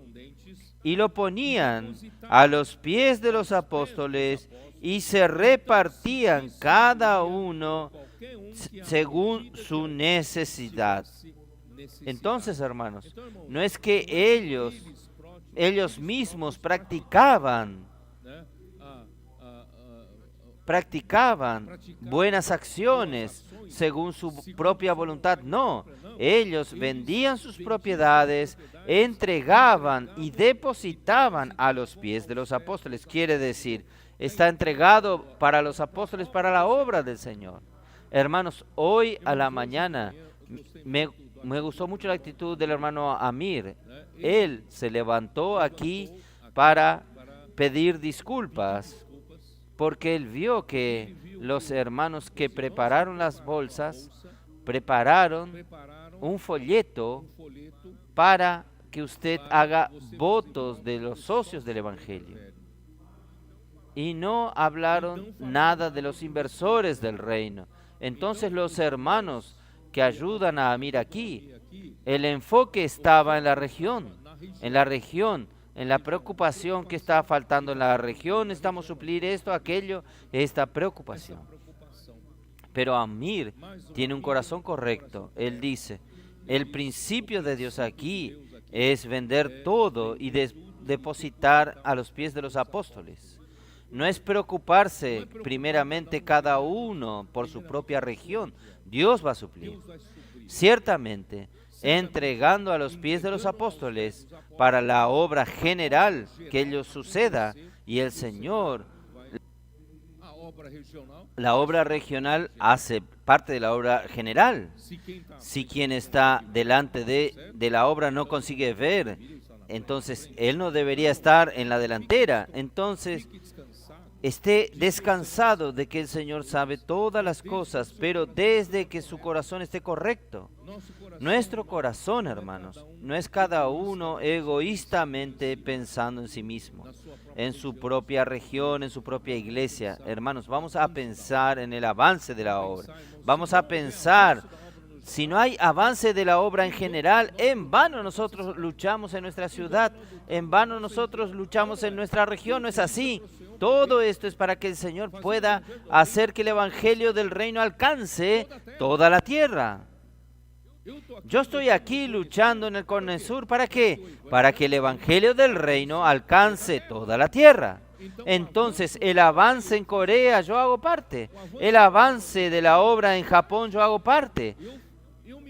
y lo ponían a los pies de los apóstoles, y se repartían cada uno según su necesidad. Entonces, hermanos, no es que ellos mismos practicaban practicaban buenas acciones según su propia voluntad. No, ellos vendían sus propiedades, entregaban y depositaban a los pies de los apóstoles. Quiere decir, está entregado para los apóstoles, para la obra del Señor. Hermanos, hoy a la mañana me gustó mucho la actitud del hermano Amir. Él se levantó aquí para pedir disculpas porque él vio que los hermanos que prepararon las bolsas prepararon un folleto para que usted haga votos de los socios del Evangelio. Y no hablaron nada de los inversores del reino. Entonces los hermanos que ayudan a Amir aquí, el enfoque estaba en la región, en la preocupación que está faltando en la región. Estamos suplir esto, aquello, esta preocupación. Pero Amir tiene un corazón correcto. Él dice, el principio de Dios aquí es vender todo y depositar a los pies de los apóstoles. No es preocuparse primeramente cada uno por su propia región. Dios va a suplir. Ciertamente, entregando a los pies de los apóstoles para la obra general que ello suceda, y el Señor, la obra regional hace parte de la obra general. Si quien está delante de la obra no consigue ver, entonces él no debería estar en la delantera. Entonces, esté descansado de que el Señor sabe todas las cosas, pero desde que su corazón esté correcto. Nuestro corazón, hermanos, no es cada uno egoístamente pensando en sí mismo, en su propia región, en su propia iglesia. Hermanos, vamos a pensar en el avance de la obra. Vamos a pensar, si no hay avance de la obra en general, en vano nosotros luchamos en nuestra ciudad, en vano nosotros luchamos en nuestra región. No es así. Todo esto es para que el Señor pueda hacer que el evangelio del reino alcance toda la tierra. Yo estoy aquí luchando en el Cono Sur, ¿para qué? Para que el evangelio del reino alcance toda la tierra. Entonces, el avance en Corea, yo hago parte. El avance de la obra en Japón, yo hago parte.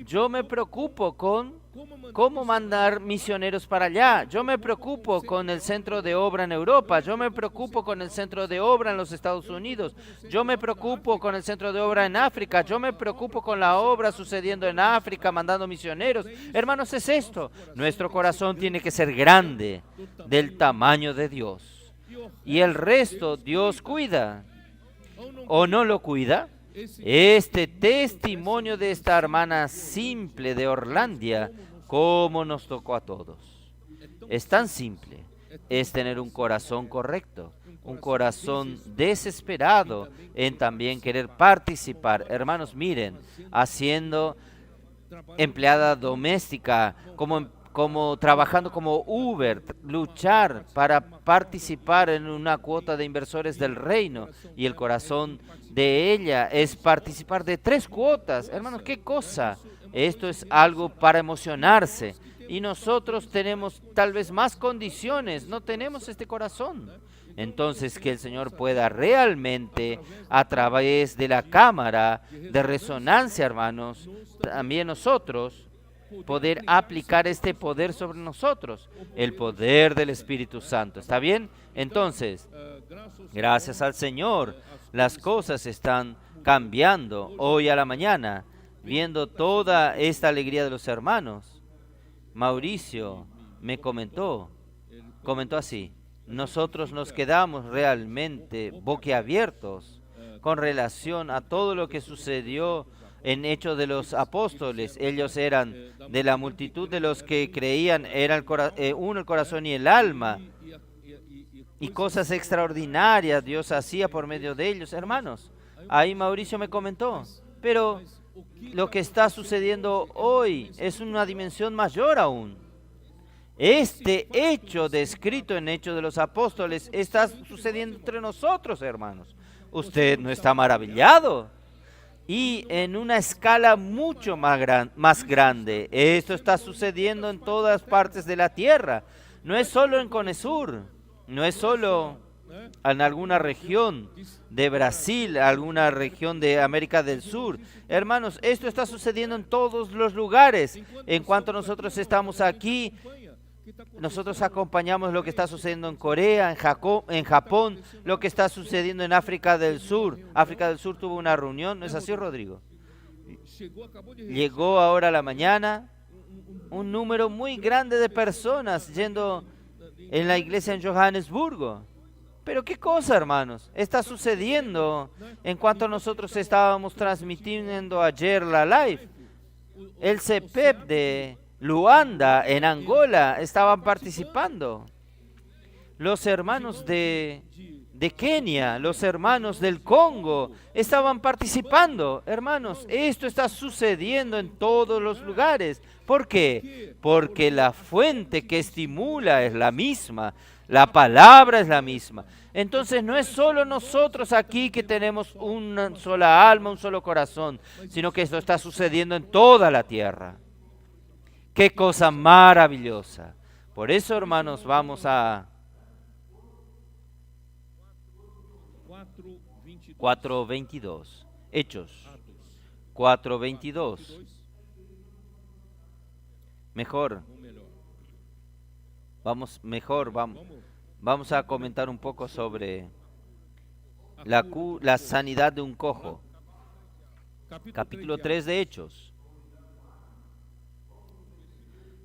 Yo me preocupo con cómo mandar misioneros para allá. Yo me preocupo con el centro de obra en Europa. Yo me preocupo con el centro de obra en los Estados Unidos. Yo me preocupo con el centro de obra en África. Yo me preocupo con la obra sucediendo en África, mandando misioneros. Hermanos, es esto. Nuestro corazón tiene que ser grande, del tamaño de Dios. Y el resto Dios cuida. ¿O no lo cuida? Este testimonio de esta hermana simple de Orlandia, cómo nos tocó a todos. Es tan simple, es tener un corazón correcto, un corazón desesperado en también querer participar. Hermanos, miren, haciendo empleada doméstica, como trabajando como Uber, luchar para participar en una cuota de inversores del reino, y el corazón de ella es participar de 3 cuotas. Hermanos, ¿qué cosa? Esto es algo para emocionarse, y nosotros tenemos tal vez más condiciones, no tenemos este corazón. Entonces, que el Señor pueda realmente, a través de la cámara de resonancia, hermanos, también nosotros poder aplicar este poder sobre nosotros, el poder del Espíritu Santo. ¿Está bien? Entonces, gracias al Señor, las cosas están cambiando hoy a la mañana, viendo toda esta alegría de los hermanos. Mauricio me comentó así: nosotros nos quedamos realmente boquiabiertos con relación a todo lo que sucedió en Hechos de los Apóstoles. Ellos eran de la multitud de los que creían, era uno el corazón y el alma, y cosas extraordinarias Dios hacía por medio de ellos. Hermanos, ahí Mauricio me comentó, pero lo que está sucediendo hoy es una dimensión mayor aún. Este hecho descrito en Hechos de los Apóstoles está sucediendo entre nosotros, hermanos. ¿Usted no está maravillado? Y en una escala mucho más grande. Esto está sucediendo en todas partes de la tierra. No es solo en Cono Sur, no es solo en alguna región de Brasil, alguna región de América del Sur. Hermanos, esto está sucediendo en todos los lugares. En cuanto nosotros estamos aquí, nosotros acompañamos lo que está sucediendo en Corea, en Japón, lo que está sucediendo en África del Sur. África del Sur tuvo una reunión, ¿no es así, Rodrigo? Llegó ahora a la mañana un número muy grande de personas yendo en la iglesia en Johannesburgo. Pero qué cosa, hermanos, está sucediendo en cuanto nosotros estábamos transmitiendo ayer la live. El CEPEP de Luanda, en Angola, estaban participando. Los hermanos de Kenia, los hermanos del Congo, estaban participando. Hermanos, esto está sucediendo en todos los lugares. ¿Por qué? Porque la fuente que estimula es la misma. La palabra es la misma. Entonces no es solo nosotros aquí que tenemos una sola alma, un solo corazón, sino que esto está sucediendo en toda la tierra. ¡Qué cosa maravillosa! Por eso, hermanos, vamos a 4:22. Hechos 4:22. Vamos a comentar un poco sobre la sanidad de un cojo. Capítulo 3 de Hechos.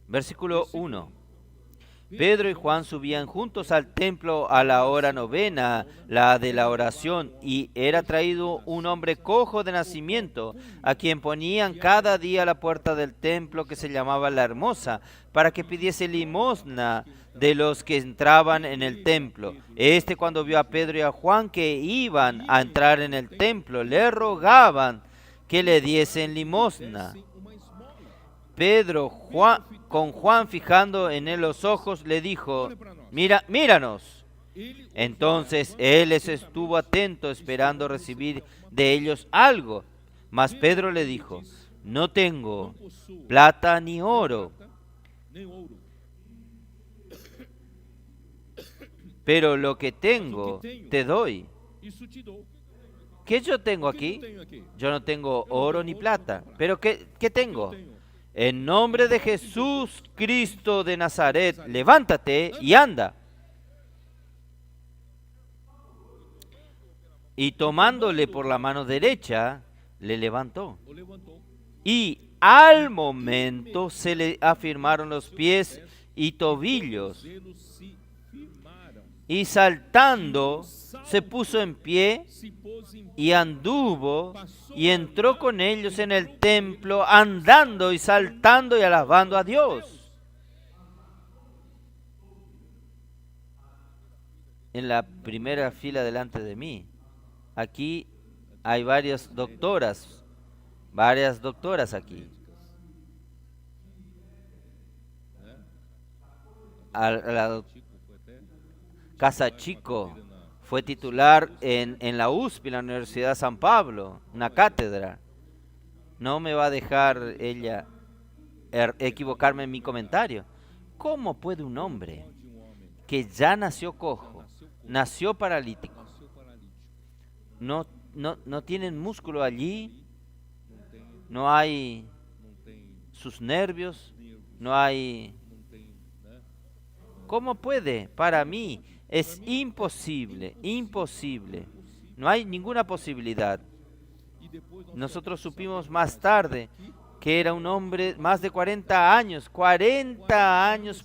Versículo 1. Pedro y Juan subían juntos al templo a la hora novena, la de la oración, y era traído un hombre cojo de nacimiento, a quien ponían cada día a la puerta del templo, que se llamaba La Hermosa, para que pidiese limosna de los que entraban en el templo. Cuando vio a Pedro y a Juan que iban a entrar en el templo, le rogaban que le diesen limosna. Pedro, con Juan fijando en él los ojos, le dijo: míranos. Entonces él les estuvo atento, esperando recibir de ellos algo. Mas Pedro le dijo: no tengo plata ni oro, pero lo que tengo te doy. ¿Qué yo tengo aquí? Yo no tengo oro ni plata, pero ¿qué tengo? En nombre de Jesús Cristo de Nazaret, levántate y anda. Y tomándole por la mano derecha, le levantó. Y al momento se le afirmaron los pies y tobillos. Y saltando, se puso en pie y anduvo y entró con ellos en el templo, andando y saltando y alabando a Dios. En la primera fila delante de mí, aquí hay varias doctoras aquí. Casa Chico fue titular en la USP, la Universidad de San Pablo, una cátedra. No me va a dejar ella equivocarme en mi comentario. ¿Cómo puede un hombre que ya nació cojo, nació paralítico, no tienen músculo allí, no hay sus nervios, no hay... ¿Cómo puede? Para mí es imposible. No hay ninguna posibilidad. Nosotros supimos más tarde que era un hombre más de 40 años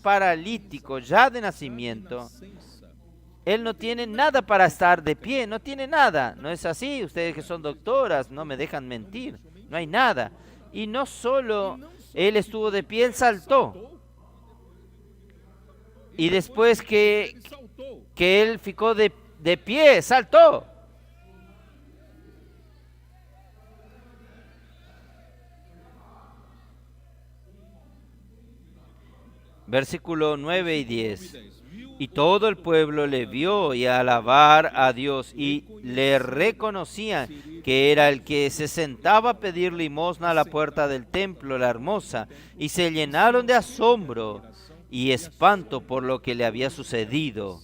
paralítico, ya de nacimiento. Él no tiene nada para estar de pie, no tiene nada. ¿No es así? Ustedes que son doctoras no me dejan mentir. No hay nada. Y no solo él estuvo de pie, él saltó. Y después que él ficó de pie, saltó. Versículo 9 y 10. Y todo el pueblo le vio y a alabar a Dios, y le reconocían que era el que se sentaba a pedir limosna a la puerta del templo, La Hermosa, y se llenaron de asombro y espanto por lo que le había sucedido.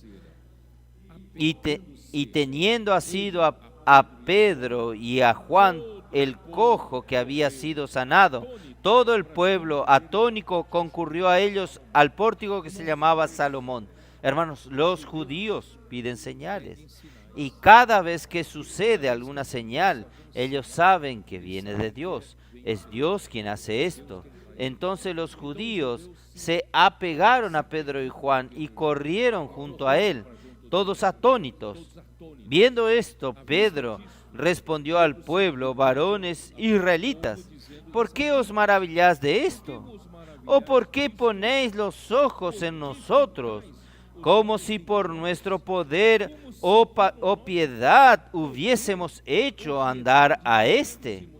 y teniendo asido a Pedro y a Juan el cojo que había sido sanado, todo el pueblo atónico concurrió a ellos al pórtico que se llamaba Salomón. Hermanos, los judíos piden señales, y cada vez que sucede alguna señal, ellos saben que viene de Dios. Es Dios quien hace esto. Entonces los judíos se apegaron a Pedro y Juan y corrieron junto a él, todos atónitos. Viendo esto, Pedro respondió al pueblo: varones israelitas, ¿por qué os maravilláis de esto? ¿O por qué ponéis los ojos en nosotros, como si por nuestro poder o piedad hubiésemos hecho andar a éste?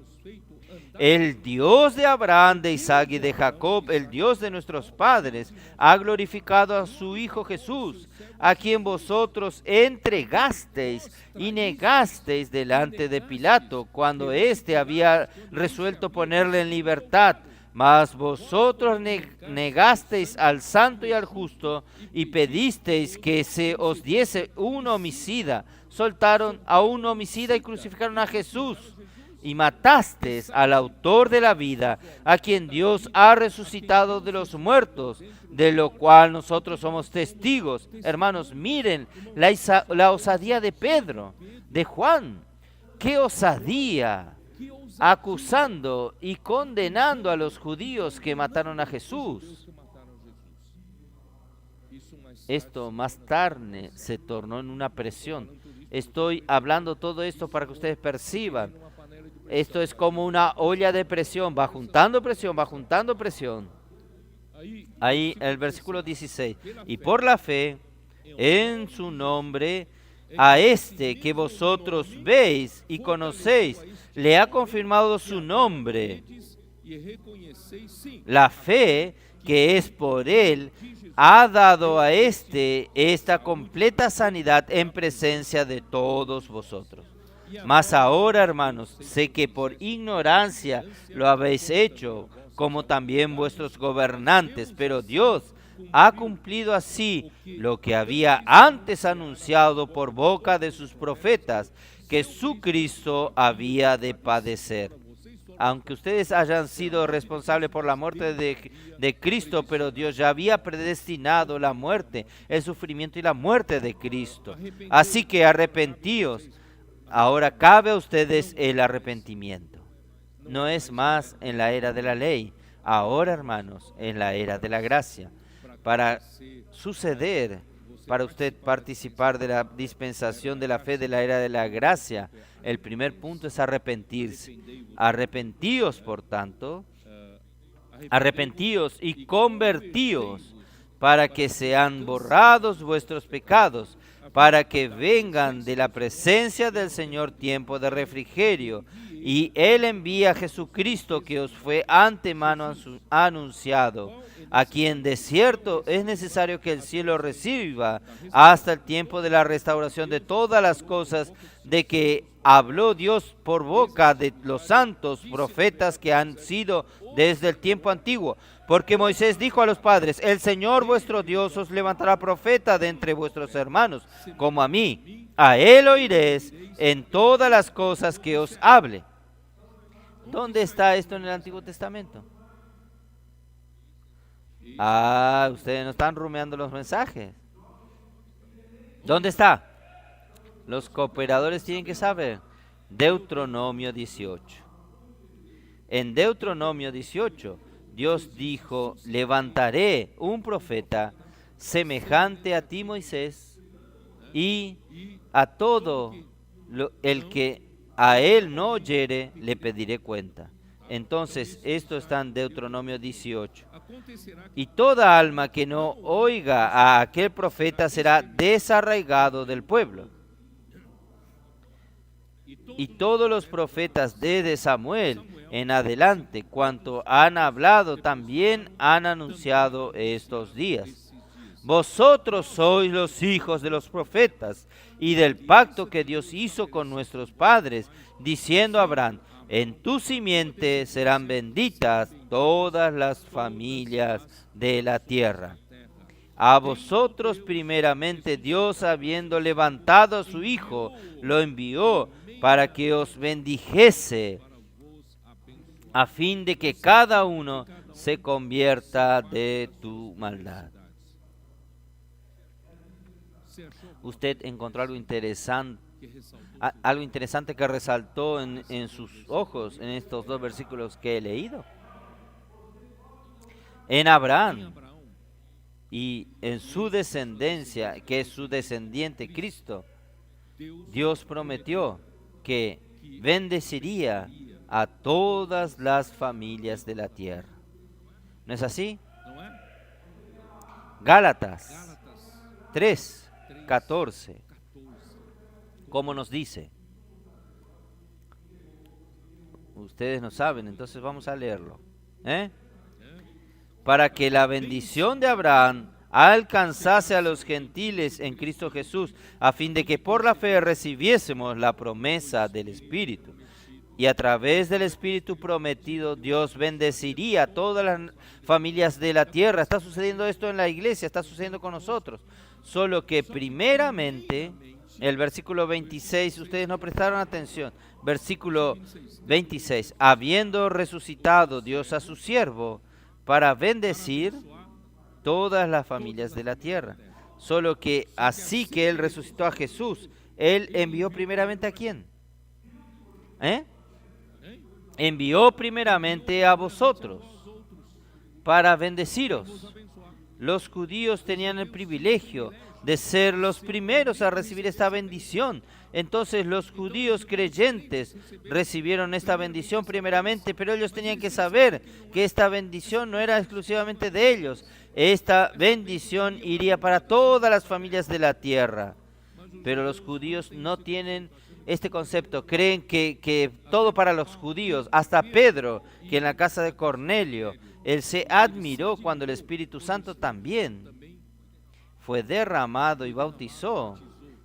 El Dios de Abraham, de Isaac y de Jacob, el Dios de nuestros padres, ha glorificado a su Hijo Jesús, a quien vosotros entregasteis y negasteis delante de Pilato, cuando éste había resuelto ponerle en libertad. Mas vosotros negasteis al santo y al justo, y pedisteis que se os diese un homicida. Soltaron a un homicida y crucificaron a Jesús. Y matasteis al autor de la vida, a quien Dios ha resucitado de los muertos, de lo cual nosotros somos testigos. Hermanos, miren la osadía de Pedro, de Juan. ¡Qué osadía! Acusando y condenando a los judíos que mataron a Jesús. Esto más tarde se tornó en una presión. Estoy hablando todo esto para que ustedes perciban. Esto es como una olla de presión, va juntando presión, va juntando presión. Ahí el versículo 16. Y por la fe en su nombre, a este que vosotros veis y conocéis, le ha confirmado su nombre. La fe que es por él ha dado a esta completa sanidad en presencia de todos vosotros. Mas ahora, hermanos, sé que por ignorancia lo habéis hecho, como también vuestros gobernantes, pero Dios ha cumplido así lo que había antes anunciado por boca de sus profetas, que su Cristo había de padecer. Aunque ustedes hayan sido responsables por la muerte de Cristo, pero Dios ya había predestinado la muerte, el sufrimiento y la muerte de Cristo. Así que arrepentíos. Ahora cabe a ustedes el arrepentimiento. No es más en la era de la ley. Ahora, hermanos, en la era de la gracia. Para suceder, para usted participar de la dispensación de la fe de la era de la gracia, el primer punto es arrepentirse. Arrepentíos, por tanto, arrepentíos y convertíos para que sean borrados vuestros pecados, para que vengan de la presencia del Señor tiempo de refrigerio, y Él envía a Jesucristo, que os fue antemano anunciado, a quien de cierto es necesario que el cielo reciba hasta el tiempo de la restauración de todas las cosas, de que habló Dios por boca de los santos profetas que han sido desde el tiempo antiguo. Porque Moisés dijo a los padres: el Señor vuestro Dios os levantará profeta de entre vuestros hermanos, como a mí. A él oiréis en todas las cosas que os hable. ¿Dónde está esto en el Antiguo Testamento? Ustedes no están rumiando los mensajes. ¿Dónde está? Los cooperadores tienen que saber. Deuteronomio 18. En Deuteronomio 18, Dios dijo: levantaré un profeta semejante a ti, Moisés, y a todo el que a él no oyere, le pediré cuenta. Entonces, esto está en Deuteronomio 18. Y toda alma que no oiga a aquel profeta será desarraigado del pueblo. Y todos los profetas desde Samuel en adelante, cuanto han hablado, también han anunciado estos días. Vosotros sois los hijos de los profetas y del pacto que Dios hizo con nuestros padres, diciendo a Abraham: en tu simiente serán benditas todas las familias de la tierra. A vosotros primeramente Dios, habiendo levantado a su Hijo, lo envió para que os bendijese, a fin de que cada uno se convierta de tu maldad. Usted encontró algo interesante que resaltó en sus ojos en estos dos versículos que he leído. En Abraham y en su descendencia, que es su descendiente Cristo, Dios prometió que bendeciría a todas las familias de la tierra. ¿No es así? Gálatas 3:14, ¿cómo nos dice? Ustedes no saben, entonces vamos a leerlo. Para que la bendición de Abraham alcanzase a los gentiles en Cristo Jesús, a fin de que por la fe recibiésemos la promesa del Espíritu. Y a través del Espíritu prometido, Dios bendeciría a todas las familias de la tierra. Está sucediendo esto en la iglesia, está sucediendo con nosotros. Solo que primeramente, el versículo 26, ustedes no prestaron atención. Versículo 26, habiendo resucitado Dios a su siervo para bendecir todas las familias de la tierra. Solo que así que Él resucitó a Jesús, Él envió primeramente ¿a quién? Envió primeramente a vosotros para bendeciros. Los judíos tenían el privilegio de ser los primeros a recibir esta bendición. Entonces los judíos creyentes recibieron esta bendición primeramente, pero ellos tenían que saber que esta bendición no era exclusivamente de ellos. Esta bendición iría para todas las familias de la tierra. Pero los judíos no tienen este concepto, creen que todo para los judíos. Hasta Pedro, que en la casa de Cornelio, él se admiró cuando el Espíritu Santo también fue derramado y bautizó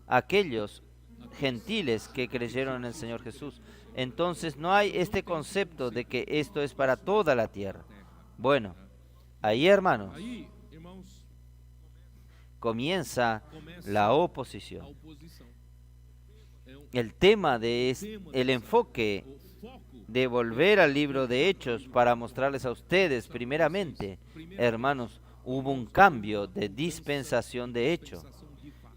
a aquellos gentiles que creyeron en el Señor Jesús. Entonces no hay este concepto de que esto es para toda la tierra. Bueno, ahí, hermanos, comienza la oposición. El tema el enfoque de volver al libro de Hechos para mostrarles a ustedes, primeramente, hermanos, hubo un cambio de dispensación de hecho.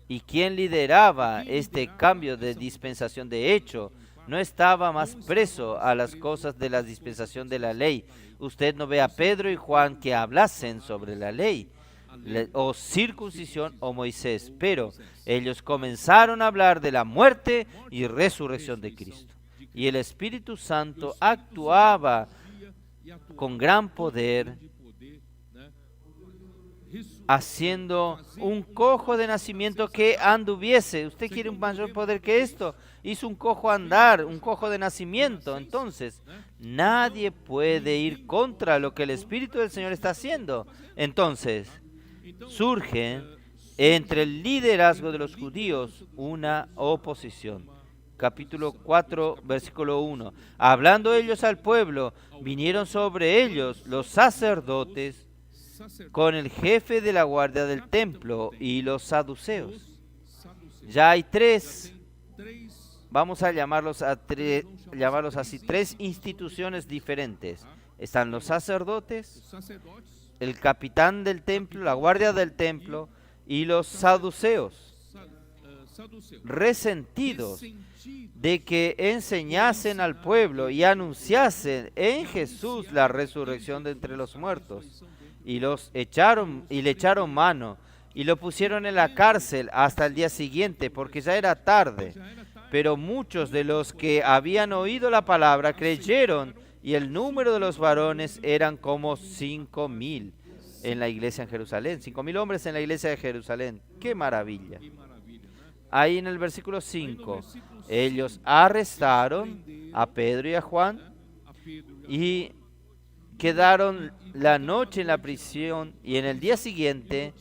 ¿Y quién lideraba este cambio de dispensación de hecho? No estaba más preso a las cosas de la dispensación de la ley. Usted no ve a Pedro y Juan que hablasen sobre la ley, o circuncisión o Moisés, pero ellos comenzaron a hablar de la muerte y resurrección de Cristo. Y el Espíritu Santo actuaba con gran poder, haciendo un cojo de nacimiento que anduviese. ¿Usted quiere un mayor poder que esto? Hizo un cojo andar, un cojo de nacimiento. Entonces, nadie puede ir contra lo que el Espíritu del Señor está haciendo. Entonces, surge entre el liderazgo de los judíos una oposición. Capítulo 4, versículo 1. Hablando ellos al pueblo, vinieron sobre ellos los sacerdotes con el jefe de la guardia del templo y los saduceos. Ya hay tres, vamos a llamarlos así, tres instituciones diferentes. Están los sacerdotes, el capitán del templo, la guardia del templo y los saduceos, resentidos de que enseñasen al pueblo y anunciasen en Jesús la resurrección de entre los muertos. Y le echaron mano y lo pusieron en la cárcel hasta el día siguiente, porque ya era tarde. Pero muchos de los que habían oído la palabra creyeron, y el número de los varones eran como 5,000 en la iglesia en Jerusalén. 5,000 hombres en la iglesia de Jerusalén. ¡Qué maravilla! Ahí en el versículo 5, ellos arrestaron a Pedro y a Juan y quedaron la noche en la prisión, y en el día siguiente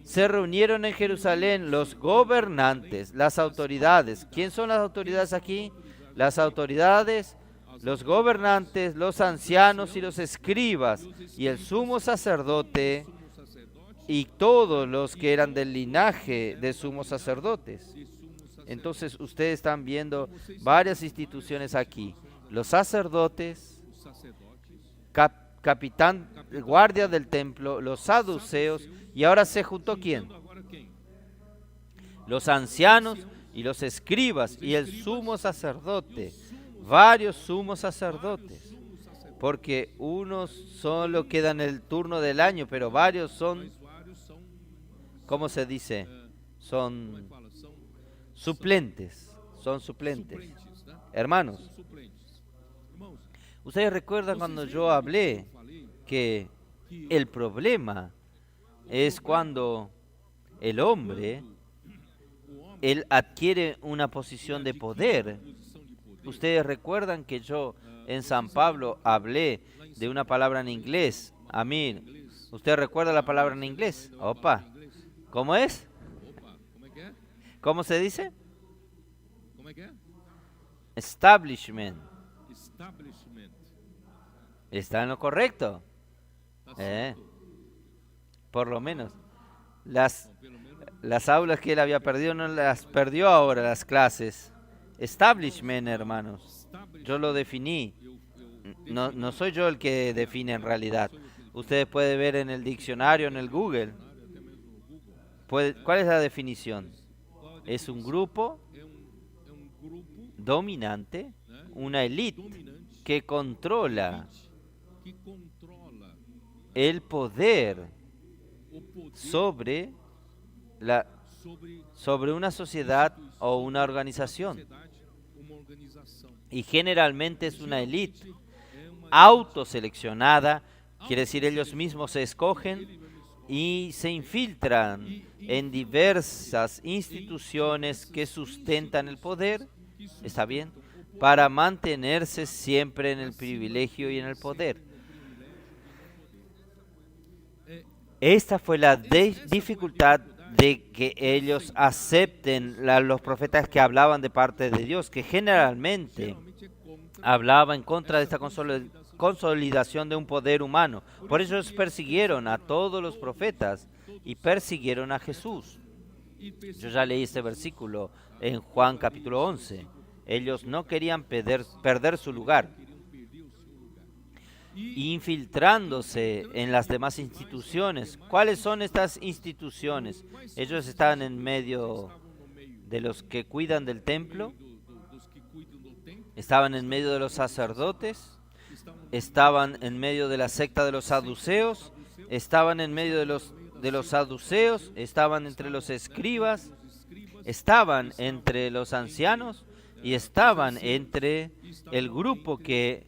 se reunieron en Jerusalén los gobernantes, las autoridades. ¿Quién son las autoridades aquí? Las autoridades, los gobernantes, los ancianos y los escribas, y el sumo sacerdote y todos los que eran del linaje de sumos sacerdotes. Entonces ustedes están viendo varias instituciones aquí. Los sacerdotes, capitán, guardia del templo, los saduceos, y ahora se juntó ¿quién? Los ancianos y los escribas y el sumo sacerdote, varios sumos sacerdotes, porque unos solo quedan el turno del año, pero varios son, ¿cómo se dice? Son suplentes, Hermanos, ustedes recuerdan cuando yo hablé que el problema es cuando el hombre, él adquiere una posición de poder. Ustedes recuerdan que yo en San Pablo hablé de una palabra en inglés. Amir, ¿usted recuerda la palabra en inglés? Opa, ¿cómo es? ¿Cómo se dice? Establishment. ¿Está en lo correcto? Por lo menos. Las aulas que él había perdido no las perdió ahora, las clases. Establishment, hermanos. Yo lo definí. No soy yo el que define en realidad. Ustedes pueden ver en el diccionario, en el Google. ¿Cuál es la definición? Es un grupo dominante, una élite que controla el poder sobre una sociedad o una organización. Y generalmente es una élite autoseleccionada, quiere decir ellos mismos se escogen y se infiltran en diversas instituciones que sustentan el poder, ¿está bien? Para mantenerse siempre en el privilegio y en el poder. Esta fue la dificultad de que ellos acepten los profetas que hablaban de parte de Dios, que generalmente hablaba en contra de esta consolidación de un poder humano. Por eso ellos persiguieron a todos los profetas y persiguieron a Jesús. Yo ya leí este versículo en Juan capítulo 11. Ellos no querían perder su lugar, infiltrándose en las demás instituciones. ¿Cuáles son estas instituciones? Ellos estaban en medio de los que cuidan del templo, estaban en medio de los sacerdotes, estaban en medio de la secta de los saduceos, estaban en medio de los saduceos, estaban entre los escribas, estaban entre los ancianos y estaban entre el grupo que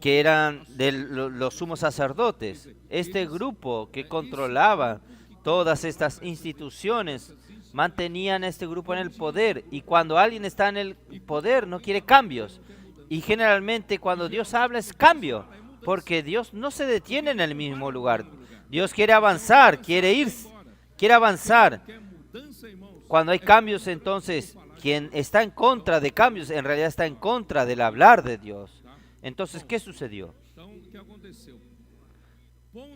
eran de los sumos sacerdotes. Este grupo que controlaba todas estas instituciones mantenían a este grupo en el poder, y cuando alguien está en el poder no quiere cambios, y generalmente cuando Dios habla es cambio, porque Dios no se detiene en el mismo lugar. Dios quiere avanzar, quiere avanzar. Cuando hay cambios, entonces quien está en contra de cambios en realidad está en contra del hablar de Dios. Entonces, ¿qué sucedió?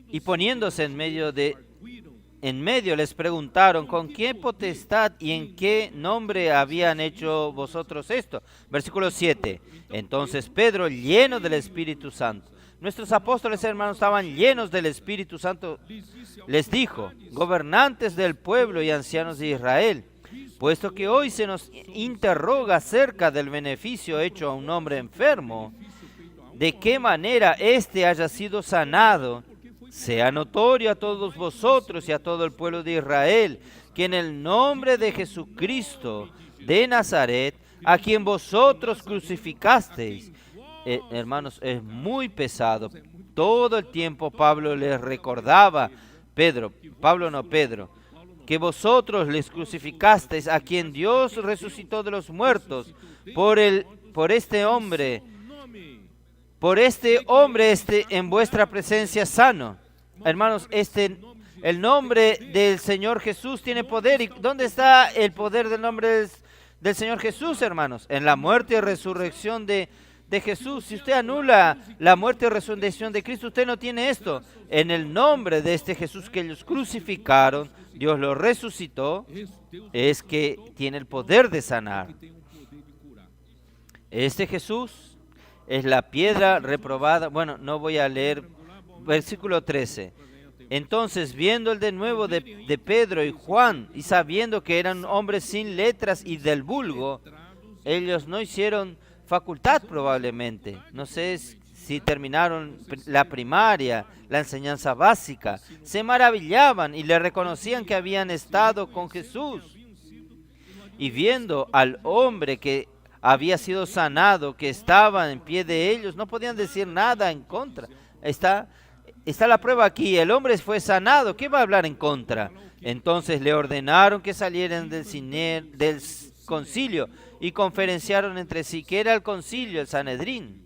Y poniéndose en medio les preguntaron, ¿con qué potestad y en qué nombre habían hecho vosotros esto? Versículo 7. Entonces Pedro, lleno del Espíritu Santo, nuestros apóstoles hermanos estaban llenos del Espíritu Santo, les dijo, gobernantes del pueblo y ancianos de Israel, puesto que hoy se nos interroga acerca del beneficio hecho a un hombre enfermo, de qué manera éste haya sido sanado, sea notorio a todos vosotros y a todo el pueblo de Israel, que en el nombre de Jesucristo de Nazaret, a quien vosotros crucificasteis. Hermanos, es muy pesado. Todo el tiempo Pablo les recordaba, Pedro, que vosotros les crucificasteis, a quien Dios resucitó de los muertos, por este hombre en vuestra presencia sano. Hermanos, el nombre del Señor Jesús tiene poder. ¿Y dónde está el poder del nombre del Señor Jesús, hermanos? En la muerte y resurrección de de Jesús. Si usted anula la muerte y resurrección de Cristo, usted no tiene esto. En el nombre de este Jesús que ellos crucificaron, Dios lo resucitó, es que tiene el poder de sanar. Este Jesús es la piedra reprobada. Bueno, no voy a leer versículo 13. Entonces, viendo el de nuevo de Pedro y Juan, y sabiendo que eran hombres sin letras y del vulgo, ellos no hicieron facultad probablemente. No sé si terminaron la primaria, la enseñanza básica. Se maravillaban y le reconocían que habían estado con Jesús. Y viendo al hombre que había sido sanado, que estaba en pie de ellos, no podían decir nada en contra. Está la prueba aquí, el hombre fue sanado, ¿qué va a hablar en contra? Entonces le ordenaron que salieran del concilio y conferenciaron entre sí. ¿Qué era el concilio? El Sanedrín.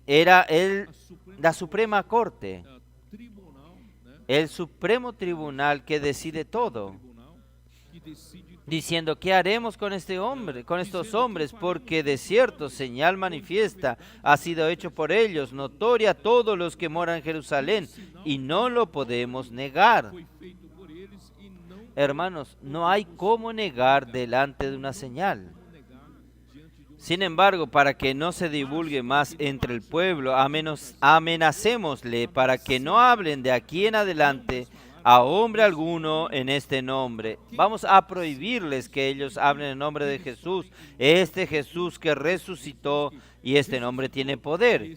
Era la Suprema Corte, el Supremo Tribunal que decide todo, diciendo, ¿qué haremos con este hombre, con estos hombres? Porque de cierto señal manifiesta ha sido hecho por ellos, notoria a todos los que moran en Jerusalén, y no lo podemos negar. Hermanos, no hay cómo negar delante de una señal. Sin embargo, para que no se divulgue más entre el pueblo, amenacémosle para que no hablen de aquí en adelante a hombre alguno en este nombre. Vamos a prohibirles que ellos hablen en nombre de Jesús, este Jesús que resucitó, y este nombre tiene poder.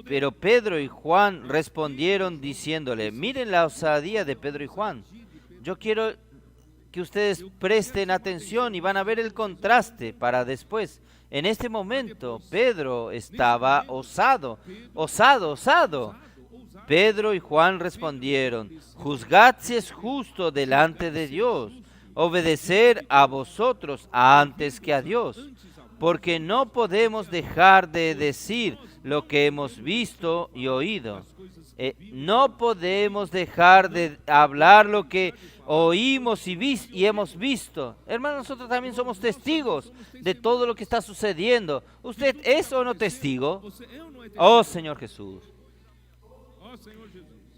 Pero Pedro y Juan respondieron diciéndole, miren la osadía de Pedro y Juan. Yo quiero que ustedes presten atención y van a ver el contraste para después. En este momento, Pedro estaba osado. Pedro y Juan respondieron, juzgad si es justo delante de Dios, obedecer a vosotros antes que a Dios, porque no podemos dejar de decir lo que hemos visto y oído. No podemos dejar de hablar lo que oímos y hemos visto. Hermanos, nosotros también somos testigos de todo lo que está sucediendo. ¿Usted es o no testigo? Oh Señor Jesús.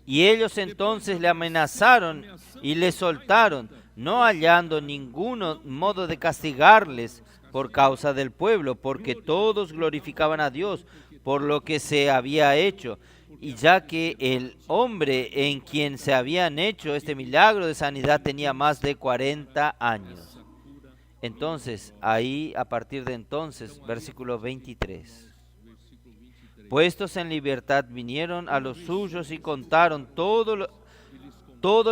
Y ellos entonces le amenazaron y le soltaron, no hallando ningún modo de castigarles por causa del pueblo, porque todos glorificaban a Dios por lo que se había hecho. Y ya que el hombre en quien se habían hecho este milagro de sanidad tenía más de 40 años. Entonces, ahí, a partir de entonces, versículo 23. Puestos en libertad, vinieron a los suyos y contaron todo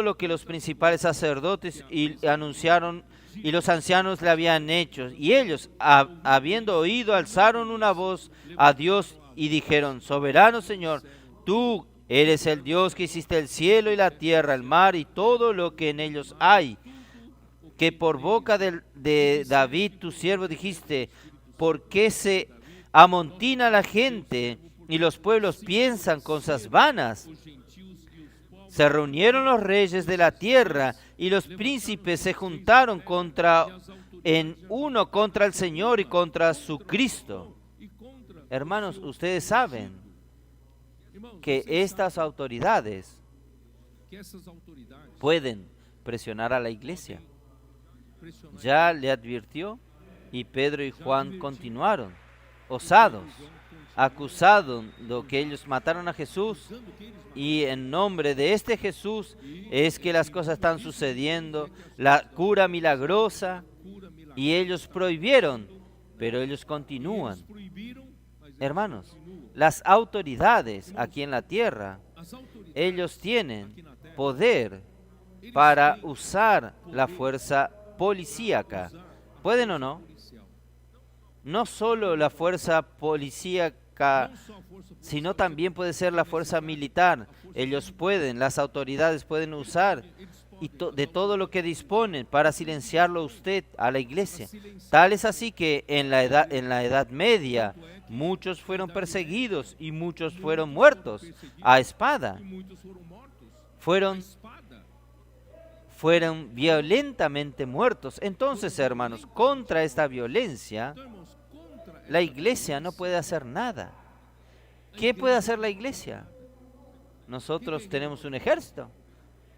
lo que los principales sacerdotes y anunciaron y los ancianos le habían hecho. Y ellos, habiendo oído, alzaron una voz a Dios y dijeron, soberano Señor, tú eres el Dios que hiciste el cielo y la tierra, el mar y todo lo que en ellos hay, que por boca de David tu siervo dijiste, ¿por qué se amontina la gente y los pueblos piensan cosas vanas? Se reunieron los reyes de la tierra y los príncipes se juntaron en uno contra el Señor y contra su Cristo. Hermanos, ustedes saben que estas autoridades pueden presionar a la iglesia. Ya le advirtió y Pedro y Juan continuaron, osados, acusados de que ellos mataron a Jesús y en nombre de este Jesús es que las cosas están sucediendo, la cura milagrosa, y ellos prohibieron, pero ellos continúan. Hermanos, las autoridades aquí en la tierra, ellos tienen poder para usar la fuerza policíaca. ¿Pueden o no? No solo la fuerza policíaca, sino también puede ser la fuerza militar. Ellos pueden, las autoridades pueden usar de todo lo que disponen para silenciarlo a usted, a la iglesia. Tal es así que en la Edad Media muchos fueron perseguidos y muchos fueron muertos a espada. Fueron violentamente muertos. Entonces, hermanos, contra esta violencia, la iglesia no puede hacer nada. ¿Qué puede hacer la iglesia? Nosotros tenemos un ejército.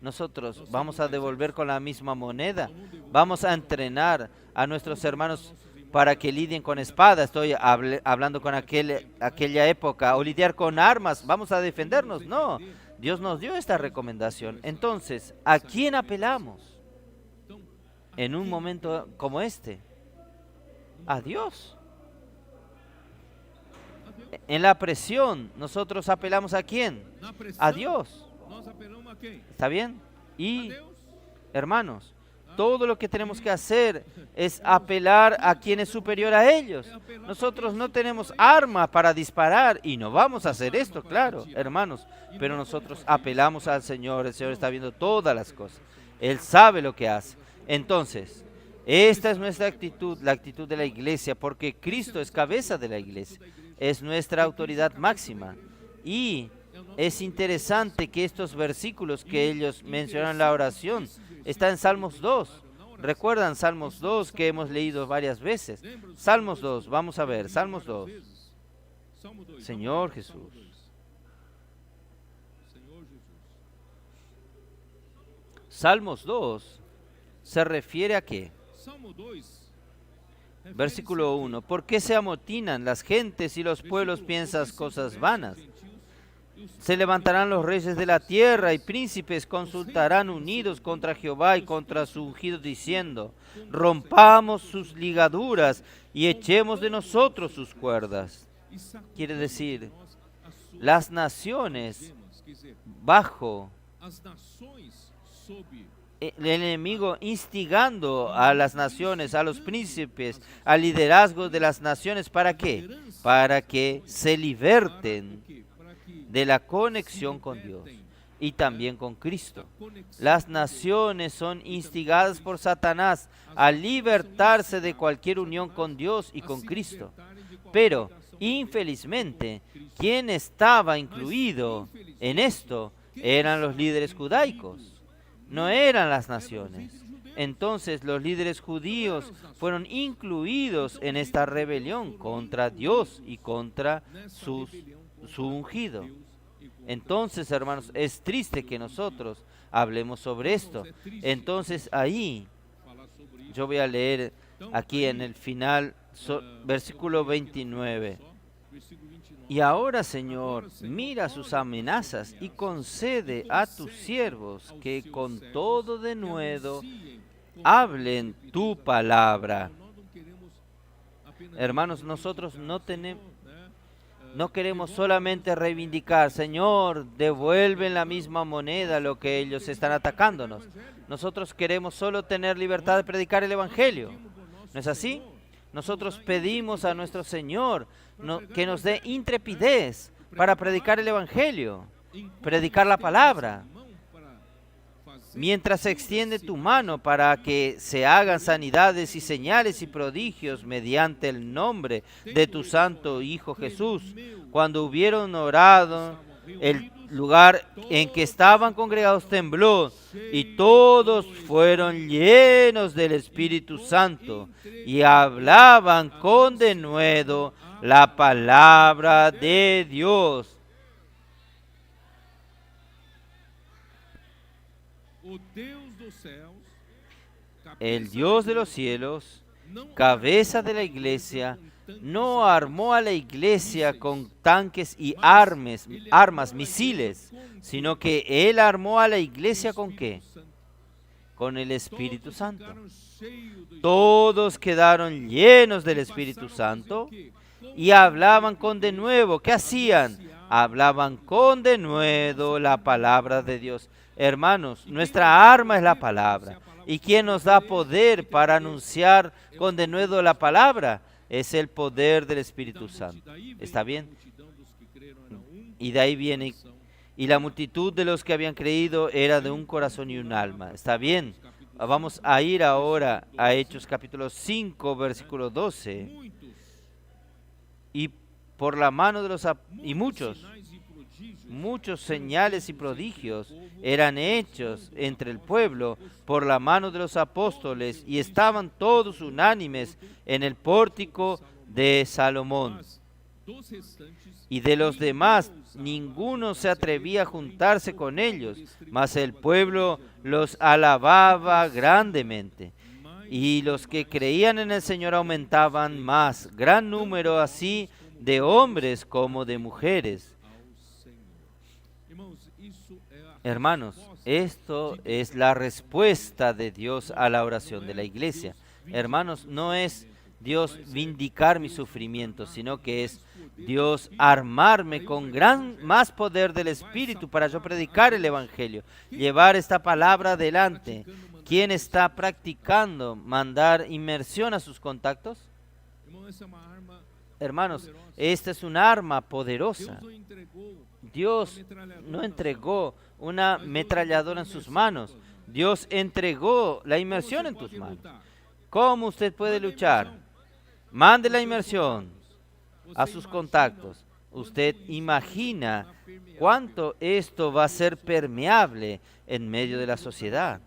Nosotros vamos a devolver con la misma moneda. Vamos a entrenar a nuestros hermanos para que lidien con espada. Estoy hablando con aquella época. O lidiar con armas. Vamos a defendernos. No. Dios nos dio esta recomendación. Entonces, ¿a quién apelamos en un momento como este? A Dios. En la presión, nosotros apelamos ¿a quién? A Dios. ¿Está bien? Y, hermanos, todo lo que tenemos que hacer es apelar a quien es superior a ellos. Nosotros no tenemos arma para disparar y no vamos a hacer esto, claro, hermanos. Pero nosotros apelamos al Señor. El Señor está viendo todas las cosas. Él sabe lo que hace. Entonces, esta es nuestra actitud, la actitud de la iglesia, porque Cristo es cabeza de la iglesia. Es nuestra autoridad máxima. Y es interesante que estos versículos que ellos mencionan en la oración están en Salmos 2. ¿Recuerdan Salmos 2 que hemos leído varias veces? Salmos 2, vamos a ver, Salmos 2. Señor Jesús. Salmos 2 se refiere a qué? Versículo 1. ¿Por qué se amotinan las gentes y los pueblos piensan cosas vanas? Se levantarán los reyes de la tierra y príncipes consultarán unidos contra Jehová y contra su ungido diciendo, rompamos sus ligaduras y echemos de nosotros sus cuerdas. Quiere decir, las naciones bajo el enemigo instigando a las naciones, a los príncipes, al liderazgo de las naciones, ¿para qué? Para que se liberten de la conexión con Dios y también con Cristo. Las naciones son instigadas por Satanás a libertarse de cualquier unión con Dios y con Cristo. Pero, infelizmente, quien estaba incluido en esto eran los líderes judaicos, no eran las naciones. Entonces los líderes judíos fueron incluidos en esta rebelión contra Dios y contra su ungido. Entonces, hermanos, es triste que nosotros hablemos sobre esto. Entonces ahí, yo voy a leer aquí en el final, versículo 29. Y ahora, Señor, mira sus amenazas y concede a tus siervos que con todo denuedo hablen tu palabra. Hermanos, nosotros no queremos solamente reivindicar, Señor, devuelven la misma moneda lo que ellos están atacándonos. Nosotros queremos solo tener libertad de predicar el Evangelio. ¿No es así? Nosotros pedimos a nuestro Señor que nos dé intrepidez para predicar el Evangelio, predicar la palabra. Mientras se extiende tu mano para que se hagan sanidades y señales y prodigios mediante el nombre de tu santo Hijo Jesús. Cuando hubieron orado, el lugar en que estaban congregados tembló y todos fueron llenos del Espíritu Santo y hablaban con denuedo la palabra de Dios. El Dios de los cielos, cabeza de la iglesia, no armó a la iglesia con tanques y armas, misiles, sino que Él armó a la iglesia ¿con qué? Con el Espíritu Santo. Todos quedaron llenos del Espíritu Santo y hablaban con denuedo. ¿Qué hacían? Hablaban con denuedo la palabra de Dios. Hermanos, nuestra arma es la palabra. ¿Y quién nos da poder para anunciar con denuedo la palabra? Es el poder del Espíritu Santo. ¿Está bien? Y de ahí viene. Y la multitud de los que habían creído era de un corazón y un alma. ¿Está bien? Vamos a ir ahora a Hechos capítulo 5, versículo 12. Y por la mano de los muchos señales y prodigios eran hechos entre el pueblo por la mano de los apóstoles y estaban todos unánimes en el pórtico de Salomón. Y de los demás, ninguno se atrevía a juntarse con ellos, mas el pueblo los alababa grandemente. Y los que creían en el Señor aumentaban más, gran número así de hombres como de mujeres. Hermanos, esto es la respuesta de Dios a la oración de la iglesia. Hermanos, no es Dios vindicar mi sufrimiento, sino que es Dios armarme con más poder del Espíritu para yo predicar el Evangelio, llevar esta palabra adelante. ¿Quién está practicando mandar inmersión a sus contactos? Hermanos, esta es un arma poderosa. Dios no entregó una ametralladora en sus manos. Dios entregó la inmersión en tus manos. ¿Cómo usted puede luchar? Mande la inmersión a sus contactos. Usted imagina cuánto esto va a ser permeable en medio de la sociedad.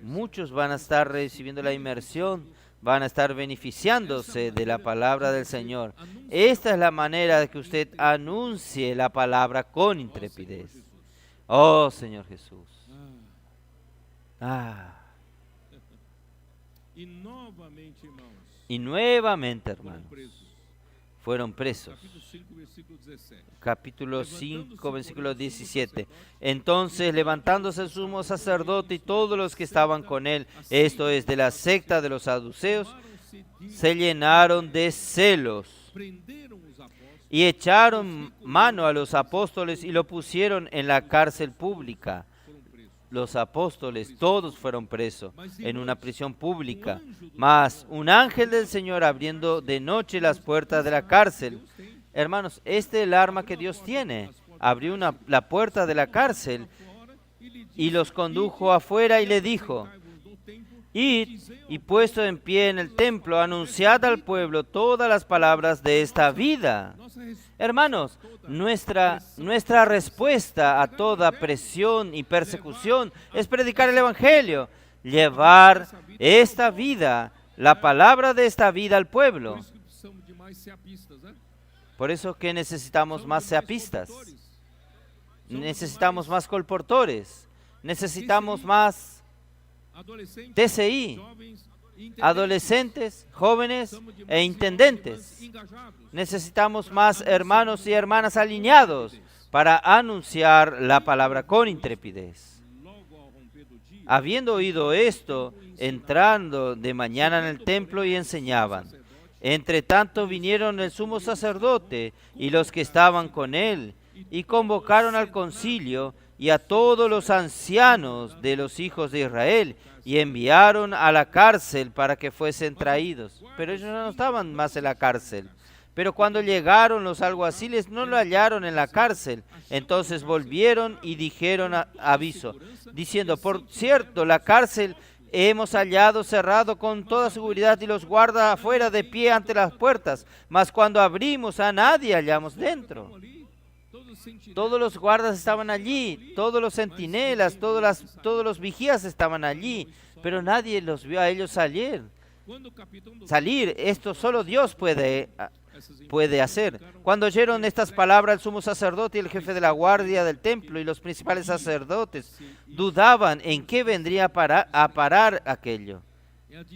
Muchos van a estar recibiendo la inmersión, van a estar beneficiándose de la palabra del Señor. Esta es la manera de que usted anuncie la palabra con intrepidez. Oh, Señor Jesús. Y nuevamente, hermanos, fueron presos. Capítulo 5, versículo 17. Entonces, levantándose el sumo sacerdote y todos los que estaban con él, esto es, de la secta de los saduceos, se llenaron de celos y echaron mano a los apóstoles y lo pusieron en la cárcel pública. Los apóstoles todos fueron presos en una prisión pública, mas un ángel del Señor abriendo de noche las puertas de la cárcel. Hermanos, este es el arma que Dios tiene. Abrió la puerta de la cárcel y los condujo afuera y le dijo: id y puesto en pie en el templo, anunciad al pueblo todas las palabras de esta vida. Hermanos, nuestra respuesta a toda presión y persecución es predicar el Evangelio, llevar esta vida, la palabra de esta vida al pueblo. Por eso que necesitamos más seapistas, necesitamos más colportores, necesitamos más TCI, adolescentes, jóvenes e intendentes. Necesitamos más hermanos y hermanas alineados para anunciar la palabra con intrepidez. Habiendo oído esto, entrando de mañana en el templo y enseñaban. Entre tanto vinieron el sumo sacerdote y los que estaban con él, y convocaron al concilio y a todos los ancianos de los hijos de Israel, y enviaron a la cárcel para que fuesen traídos. Pero ellos no estaban más en la cárcel. Pero cuando llegaron los alguaciles no lo hallaron en la cárcel. Entonces volvieron y dijeron aviso, diciendo: por cierto, la cárcel hemos hallado cerrado con toda seguridad y los guardas afuera de pie ante las puertas. Mas cuando abrimos, a nadie hallamos dentro. Todos los guardas estaban allí, todos los centinelas, todos los vigías estaban allí, pero nadie los vio a ellos salir. Esto solo Dios puede hacer. Cuando oyeron estas palabras, el sumo sacerdote y el jefe de la guardia del templo y los principales sacerdotes dudaban en qué vendría a parar aquello.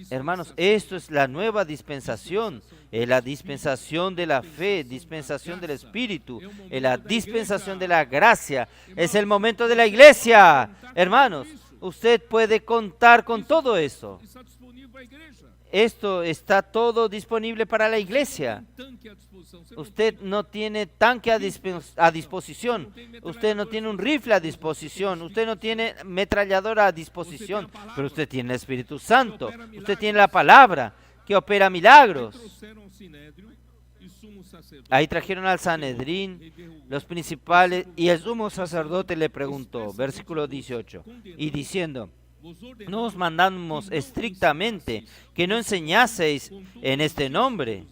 Hermanos, esto es la nueva dispensación, es la dispensación de la fe, dispensación del Espíritu, es la dispensación de la gracia, es el momento de la iglesia. Hermanos, usted puede contar con todo eso. Esto está todo disponible para la iglesia. Usted no tiene tanque a disposición. Usted no tiene un rifle a disposición. Usted no tiene ametralladora a disposición. Pero usted tiene el Espíritu Santo. Usted tiene la palabra que opera milagros. Ahí trajeron al Sanedrín, los principales, y el sumo sacerdote le preguntó, versículo 18, y diciendo: no os mandamos estrictamente que no enseñaseis en este nombre,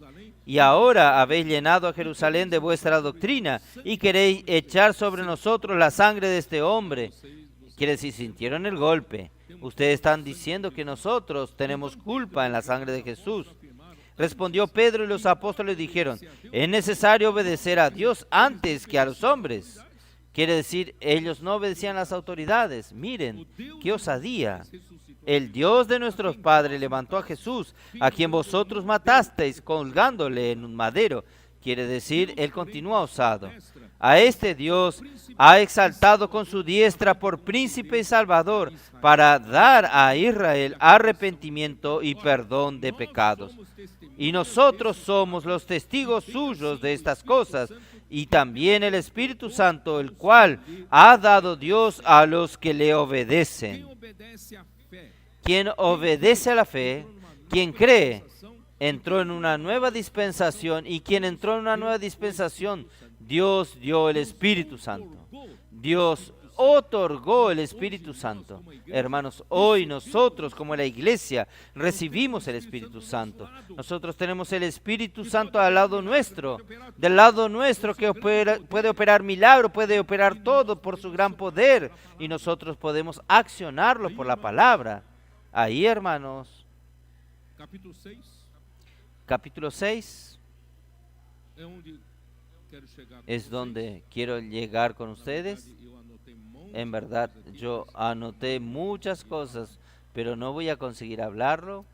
y ahora habéis llenado a Jerusalén de vuestra doctrina y queréis echar sobre nosotros la sangre de este hombre. Quiere decir, sintieron el golpe. Ustedes están diciendo que nosotros tenemos culpa en la sangre de Jesús. Respondió Pedro y los apóstoles dijeron: es necesario obedecer a Dios antes que a los hombres. Quiere decir, ellos no obedecían a las autoridades. Miren, qué osadía. El Dios de nuestros padres levantó a Jesús, a quien vosotros matasteis colgándole en un madero. Quiere decir, él continúa osado. A este Dios ha exaltado con su diestra por príncipe y salvador, para dar a Israel arrepentimiento y perdón de pecados. Y nosotros somos los testigos suyos de estas cosas, y también el Espíritu Santo, el cual ha dado Dios a los que le obedecen. Quien obedece a la fe, quien cree, entró en una nueva dispensación, y quien entró en una nueva dispensación, Dios dio el Espíritu Santo. Dios otorgó el Espíritu Santo. Hermanos, hoy nosotros como la iglesia recibimos el Espíritu Santo. Nosotros tenemos el Espíritu Santo al lado nuestro, del lado nuestro, que puede operar milagro, puede operar todo por su gran poder, y nosotros podemos accionarlo por la palabra. Ahí, hermanos, capítulo 6 es donde quiero llegar con ustedes. En verdad, yo anoté muchas cosas, pero no voy a conseguir hablarlo.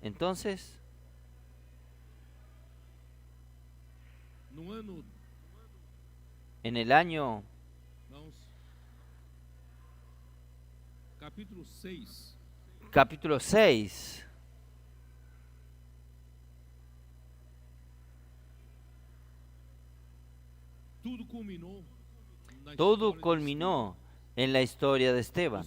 Entonces, en el año capítulo 6, todo culminó en la historia de Esteban.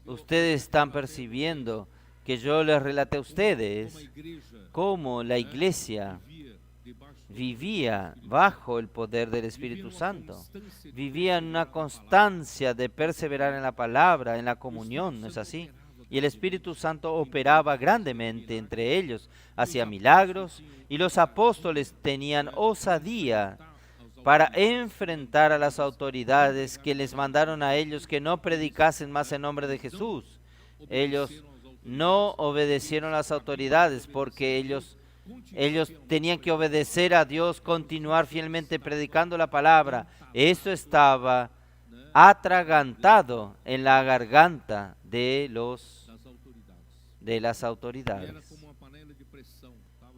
Ustedes están percibiendo que yo les relaté a ustedes cómo la iglesia vivía bajo el poder del Espíritu Santo. Vivía en una constancia de perseverar en la palabra, en la comunión, ¿no es así? Y el Espíritu Santo operaba grandemente entre ellos, hacía milagros, y los apóstoles tenían osadía para enfrentar a las autoridades que les mandaron a ellos que no predicasen más en nombre de Jesús. Ellos no obedecieron a las autoridades porque ellos tenían que obedecer a Dios, continuar fielmente predicando la palabra. Esto estaba atragantado en la garganta de las autoridades.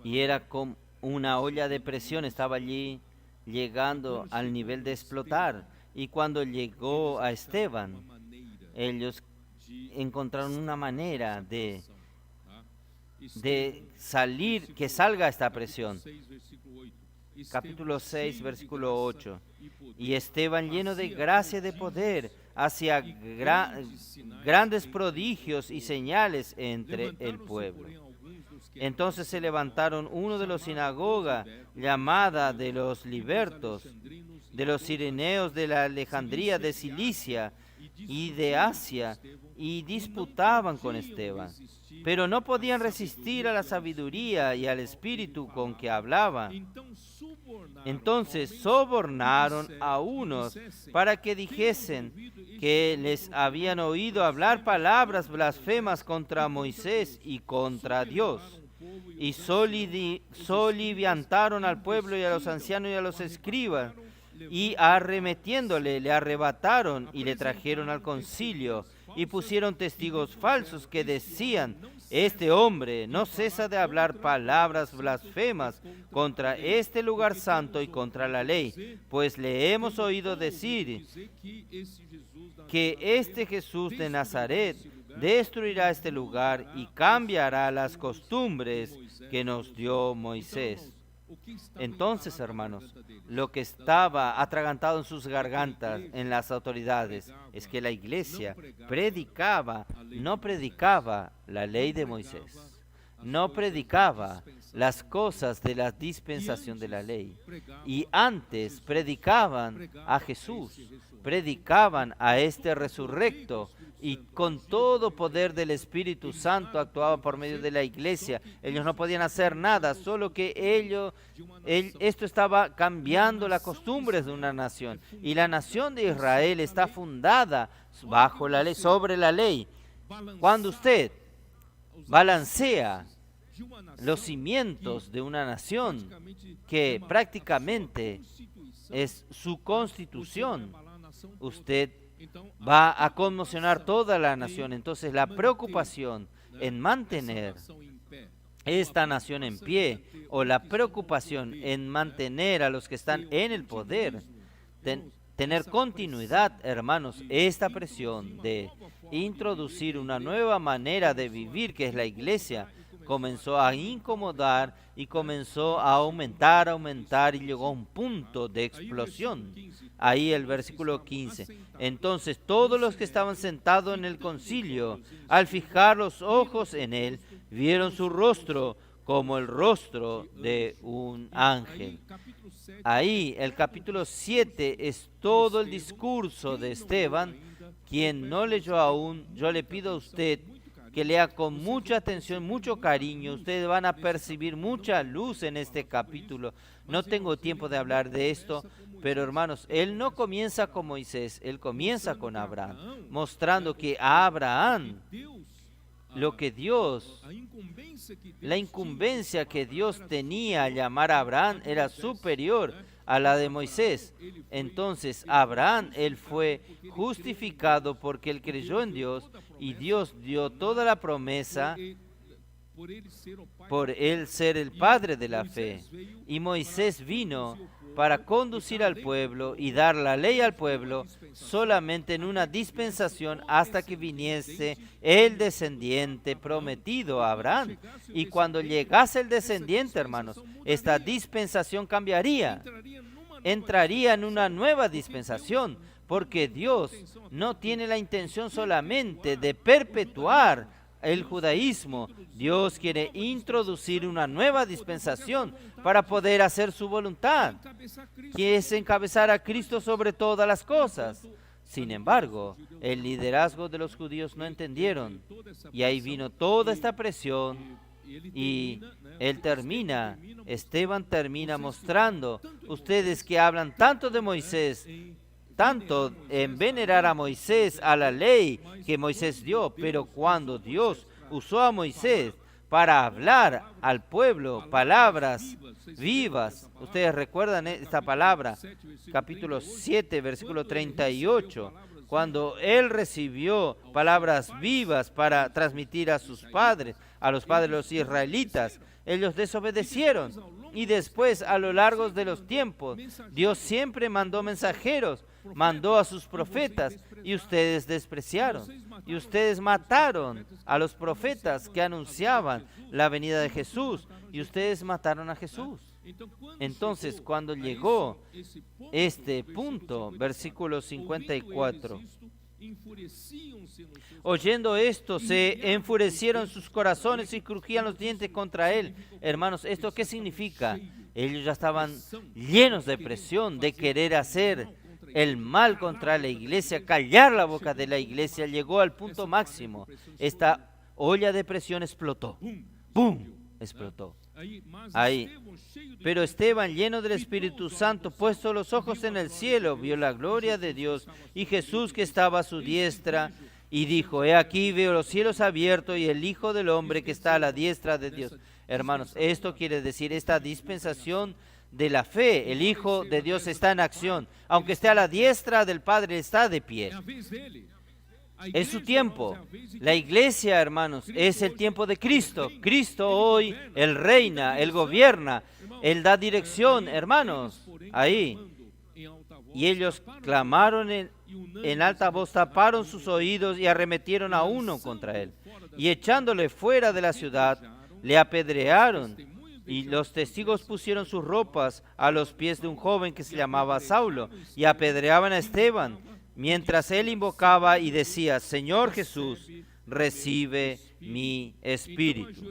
Y era como una olla de presión, estaba allí llegando al nivel de explotar. Y cuando llegó a Esteban, ellos encontraron una manera de salir, que salga esta presión. Capítulo 6, versículo 8. Y Esteban, lleno de gracia y de poder, hacía grandes prodigios y señales entre el pueblo. Entonces se levantaron uno de los sinagoga, llamada de los libertos, de los cireneos de la Alejandría, de Cilicia y de Asia, y disputaban con Esteban, pero no podían resistir a la sabiduría y al espíritu con que hablaba. Entonces sobornaron a unos para que dijesen que les habían oído hablar palabras blasfemas contra Moisés y contra Dios. Y soliviantaron al pueblo y a los ancianos y a los escribas, y arremetiéndole le arrebataron y le trajeron al concilio, y pusieron testigos falsos que decían: este hombre no cesa de hablar palabras blasfemas contra este lugar santo y contra la ley, pues le hemos oído decir que este Jesús de Nazaret destruirá este lugar y cambiará las costumbres que nos dio Moisés. Entonces, hermanos, lo que estaba atragantado en sus gargantas, en las autoridades, es que la iglesia no predicaba la ley de Moisés, no predicaba las cosas de la dispensación de la ley, y antes predicaban a Jesús, predicaban a este resurrecto, y con todo poder del Espíritu Santo actuaba por medio de la iglesia. Ellos no podían hacer nada, solo que esto estaba cambiando las costumbres de una nación. Y la nación de Israel está fundada bajo la ley, sobre la ley. Cuando usted balancea los cimientos de una nación que prácticamente es su constitución. Usted va a conmocionar toda la nación. Entonces la preocupación en mantener esta nación en pie, o la preocupación en mantener a los que están en el poder, tener continuidad, hermanos, esta presión de introducir una nueva manera de vivir, que es la iglesia, comenzó a incomodar y comenzó a aumentar y llegó a un punto de explosión. Ahí el versículo 15. Entonces todos los que estaban sentados en el concilio, al fijar los ojos en él, vieron su rostro como el rostro de un ángel. Ahí el capítulo 7 es todo el discurso de Esteban. Quien no leyó aún, yo le pido a usted que lea con mucha atención, mucho cariño. Ustedes van a percibir mucha luz en este capítulo. No tengo tiempo de hablar de esto, pero hermanos, él no comienza con Moisés, él comienza con Abraham, mostrando que a Abraham, lo que Dios, la incumbencia que Dios tenía al llamar a Abraham era superior a la de Moisés. Entonces Abraham, él fue justificado porque él creyó en Dios, y Dios dio toda la promesa por él ser el padre de la fe. Y Moisés vino para conducir al pueblo y dar la ley al pueblo solamente en una dispensación hasta que viniese el descendiente prometido a Abraham. Y cuando llegase el descendiente, hermanos, esta dispensación cambiaría. Entraría en una nueva dispensación, porque Dios no tiene la intención solamente de perpetuar el judaísmo. Dios quiere introducir una nueva dispensación para poder hacer su voluntad, que es encabezar a Cristo sobre todas las cosas. Sin embargo, el liderazgo de los judíos no entendieron, y ahí vino toda esta presión, y Esteban termina mostrando: ustedes que hablan tanto de Moisés, tanto en venerar a Moisés, a la ley que Moisés dio, pero cuando Dios usó a Moisés para hablar al pueblo palabras vivas, ustedes recuerdan esta palabra, capítulo 7, versículo 38, cuando él recibió palabras vivas para transmitir a sus padres, a los padres de los israelitas, ellos desobedecieron. Y después, a lo largo de los tiempos, Dios siempre mandó mensajeros, mandó a sus profetas, y ustedes despreciaron. Y ustedes mataron a los profetas que anunciaban la venida de Jesús, y ustedes mataron a Jesús. Entonces, cuando llegó este punto, versículo 54, oyendo esto, se enfurecieron sus corazones y crujían los dientes contra él. Hermanos, ¿esto qué significa? Ellos ya estaban llenos de presión, de querer hacer el mal contra la iglesia, callar la boca de la iglesia. Llegó al punto máximo. Esta olla de presión explotó. ¡Bum! Explotó. Ahí. Pero Esteban, lleno del Espíritu Santo, puesto los ojos en el cielo, vio la gloria de Dios y Jesús que estaba a su diestra, y dijo: he aquí veo los cielos abiertos y el Hijo del Hombre que está a la diestra de Dios. Hermanos, esto quiere decir esta dispensación de la fe. El Hijo de Dios está en acción. Aunque esté a la diestra del Padre, está de pie. Es su tiempo. La iglesia, hermanos, es el tiempo de Cristo. Cristo hoy, Él reina, Él gobierna, Él da dirección, hermanos. Ahí. Y ellos clamaron en alta voz, taparon sus oídos y arremetieron a uno contra Él. Y echándole fuera de la ciudad, le apedrearon. Y los testigos pusieron sus ropas a los pies de un joven que se llamaba Saulo, y apedreaban a Esteban, mientras él invocaba y decía: Señor Jesús, recibe mi espíritu.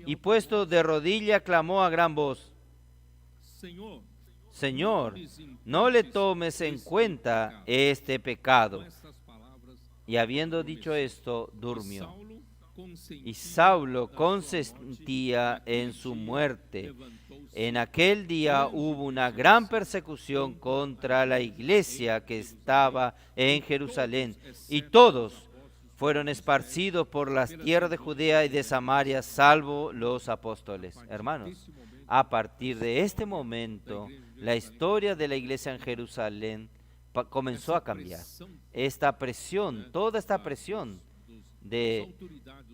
Y puesto de rodilla, clamó a gran voz: Señor, no le tomes en cuenta este pecado. Y habiendo dicho esto, durmió. Y Saulo consentía en su muerte. En aquel día hubo una gran persecución contra la iglesia que estaba en Jerusalén, y todos fueron esparcidos por las tierras de Judea y de Samaria, salvo los apóstoles. Hermanos, a partir de este momento, la historia de la iglesia en Jerusalén comenzó a cambiar. Esta presión, toda esta presión de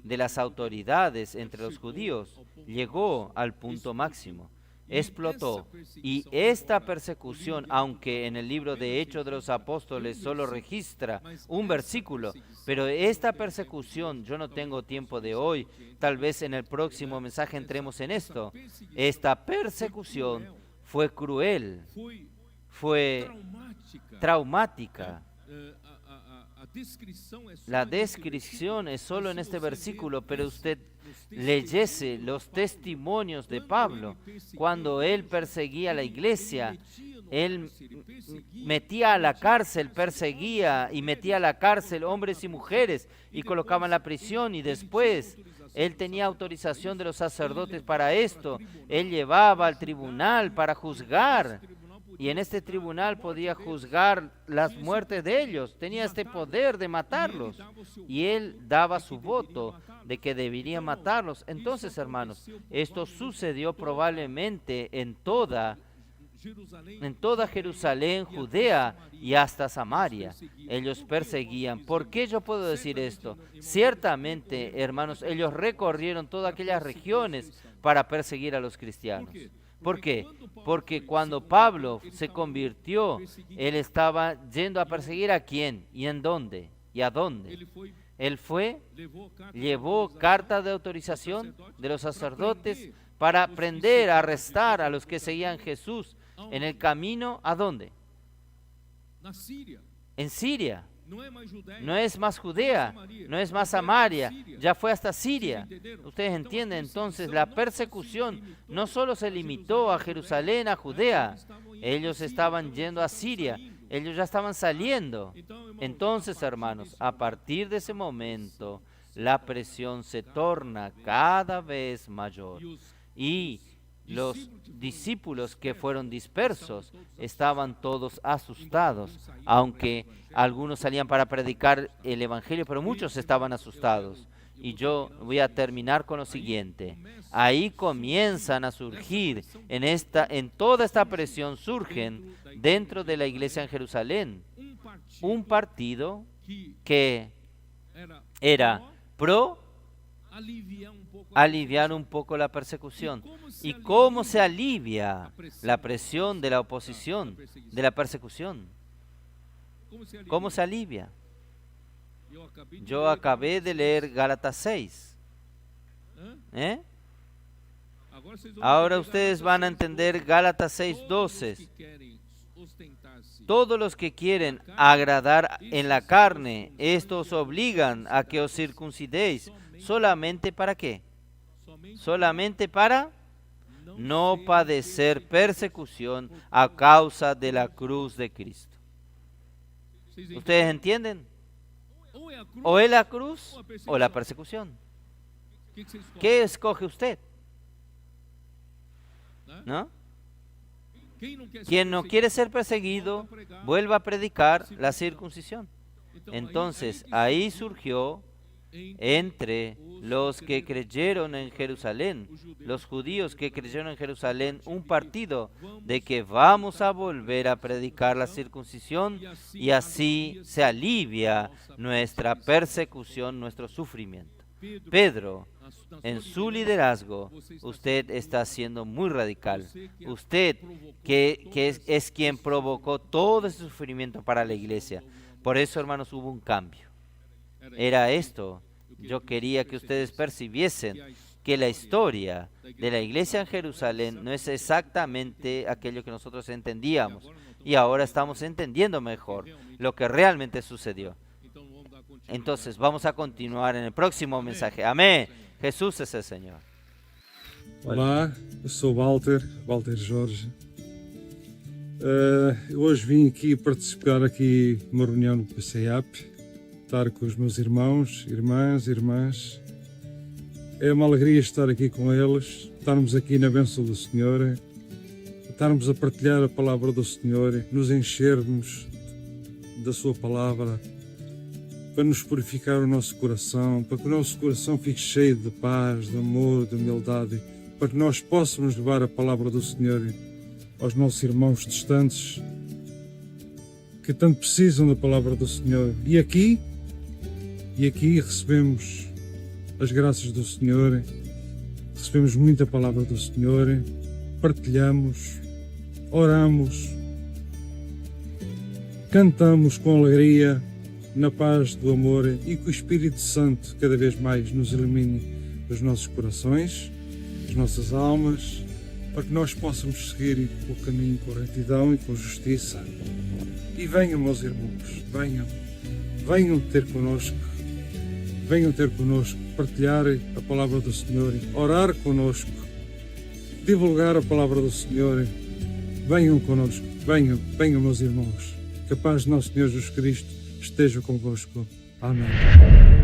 las autoridades entre los judíos llegó al punto máximo, explotó. Y esta persecución, aunque en el libro de Hechos de los Apóstoles solo registra un versículo, pero esta persecución, yo no tengo tiempo de hoy, tal vez en el próximo mensaje entremos en esto. Esta persecución fue cruel, fue traumática. La descripción es solo en este versículo, pero usted leyese los testimonios de Pablo. Cuando él perseguía a la iglesia, él metía a la cárcel, perseguía y metía a la cárcel hombres y mujeres y colocaba en la prisión, y después él tenía autorización de los sacerdotes para esto. Él llevaba al tribunal para juzgar. Y en este tribunal podía juzgar las muertes de ellos. Tenía este poder de matarlos. Y él daba su voto de que debería matarlos. Entonces, hermanos, esto sucedió probablemente en toda Jerusalén, Judea y hasta Samaria. Ellos perseguían. ¿Por qué yo puedo decir esto? Ciertamente, hermanos, ellos recorrieron todas aquellas regiones para perseguir a los cristianos. ¿Por qué? Porque cuando Pablo se convirtió, él estaba yendo a perseguir ¿a quién? ¿Y en dónde? ¿Y a dónde? Él llevó cartas de autorización de los sacerdotes para prender, arrestar a los que seguían Jesús en el camino. ¿A dónde? En Siria. No es más Judea, no es más Samaria, ya fue hasta Siria. Ustedes entienden, entonces la persecución no solo se limitó a Jerusalén, a Judea, ellos estaban yendo a Siria, ellos ya estaban saliendo. Entonces, hermanos, a partir de ese momento, la presión se torna cada vez mayor. Y los discípulos que fueron dispersos estaban todos asustados, aunque algunos salían para predicar el evangelio, pero muchos estaban asustados. Y yo voy a terminar con lo siguiente. Ahí comienzan a surgir, en toda esta presión surgen dentro de la iglesia en Jerusalén un partido que era pro aliviar un poco la persecución. ¿Y cómo se alivia la presión de la oposición, de la persecución? ¿Cómo se alivia? Yo acabé de leer Gálatas 6. Ahora ustedes van a entender Gálatas 6:12. Todos los que quieren agradar en la carne, estos obligan a que os circuncidéis. ¿Solamente para qué? Solamente para no padecer persecución a causa de la cruz de Cristo. ¿Ustedes entienden? O es la cruz o la persecución. ¿Qué escoge usted? ¿No? Quien no quiere ser perseguido, vuelva a predicar la circuncisión. Entonces, ahí surgió entre los que creyeron en Jerusalén, los judíos que creyeron en Jerusalén, un partido de que vamos a volver a predicar la circuncisión y así se alivia nuestra persecución, nuestro sufrimiento. Pedro, en su liderazgo, usted está siendo muy radical. Usted que es quien provocó todo ese sufrimiento para la iglesia. Por eso, hermanos, hubo un cambio. Era esto. Yo quería que ustedes percibiesen que la historia de la iglesia en Jerusalén no es exactamente aquello que nosotros entendíamos. Y ahora estamos entendiendo mejor lo que realmente sucedió. Entonces, vamos a continuar en el próximo mensaje. Amén. Jesús es el Señor. Olá, eu sou Walter Jorge. Hoje vim aqui participar aqui numa reunião no PCAP, estar com os meus irmãos, irmãs. É uma alegria estar aqui com eles, estarmos aqui na bênção do Senhor, estarmos a partilhar a palavra do Senhor, nos enchermos da sua palavra para nos purificar o nosso coração, para que o nosso coração fique cheio de paz, de amor, de humildade, para que nós possamos levar a palavra do Senhor aos nossos irmãos distantes, que tanto precisam da palavra do Senhor. E aqui recebemos as graças do Senhor, recebemos muita palavra do Senhor, partilhamos, oramos, cantamos com alegria, na paz do amor, e que o Espírito Santo cada vez mais nos ilumine os nossos corações, as nossas almas, para que nós possamos seguir o caminho com retidão e com justiça. E venham, meus irmãos, venham ter connosco, partilhar a palavra do Senhor, orar connosco, divulgar a palavra do Senhor. Venham connosco, venham, meus irmãos. Que a paz de nosso Senhor Jesus Cristo esteja convosco. Amém.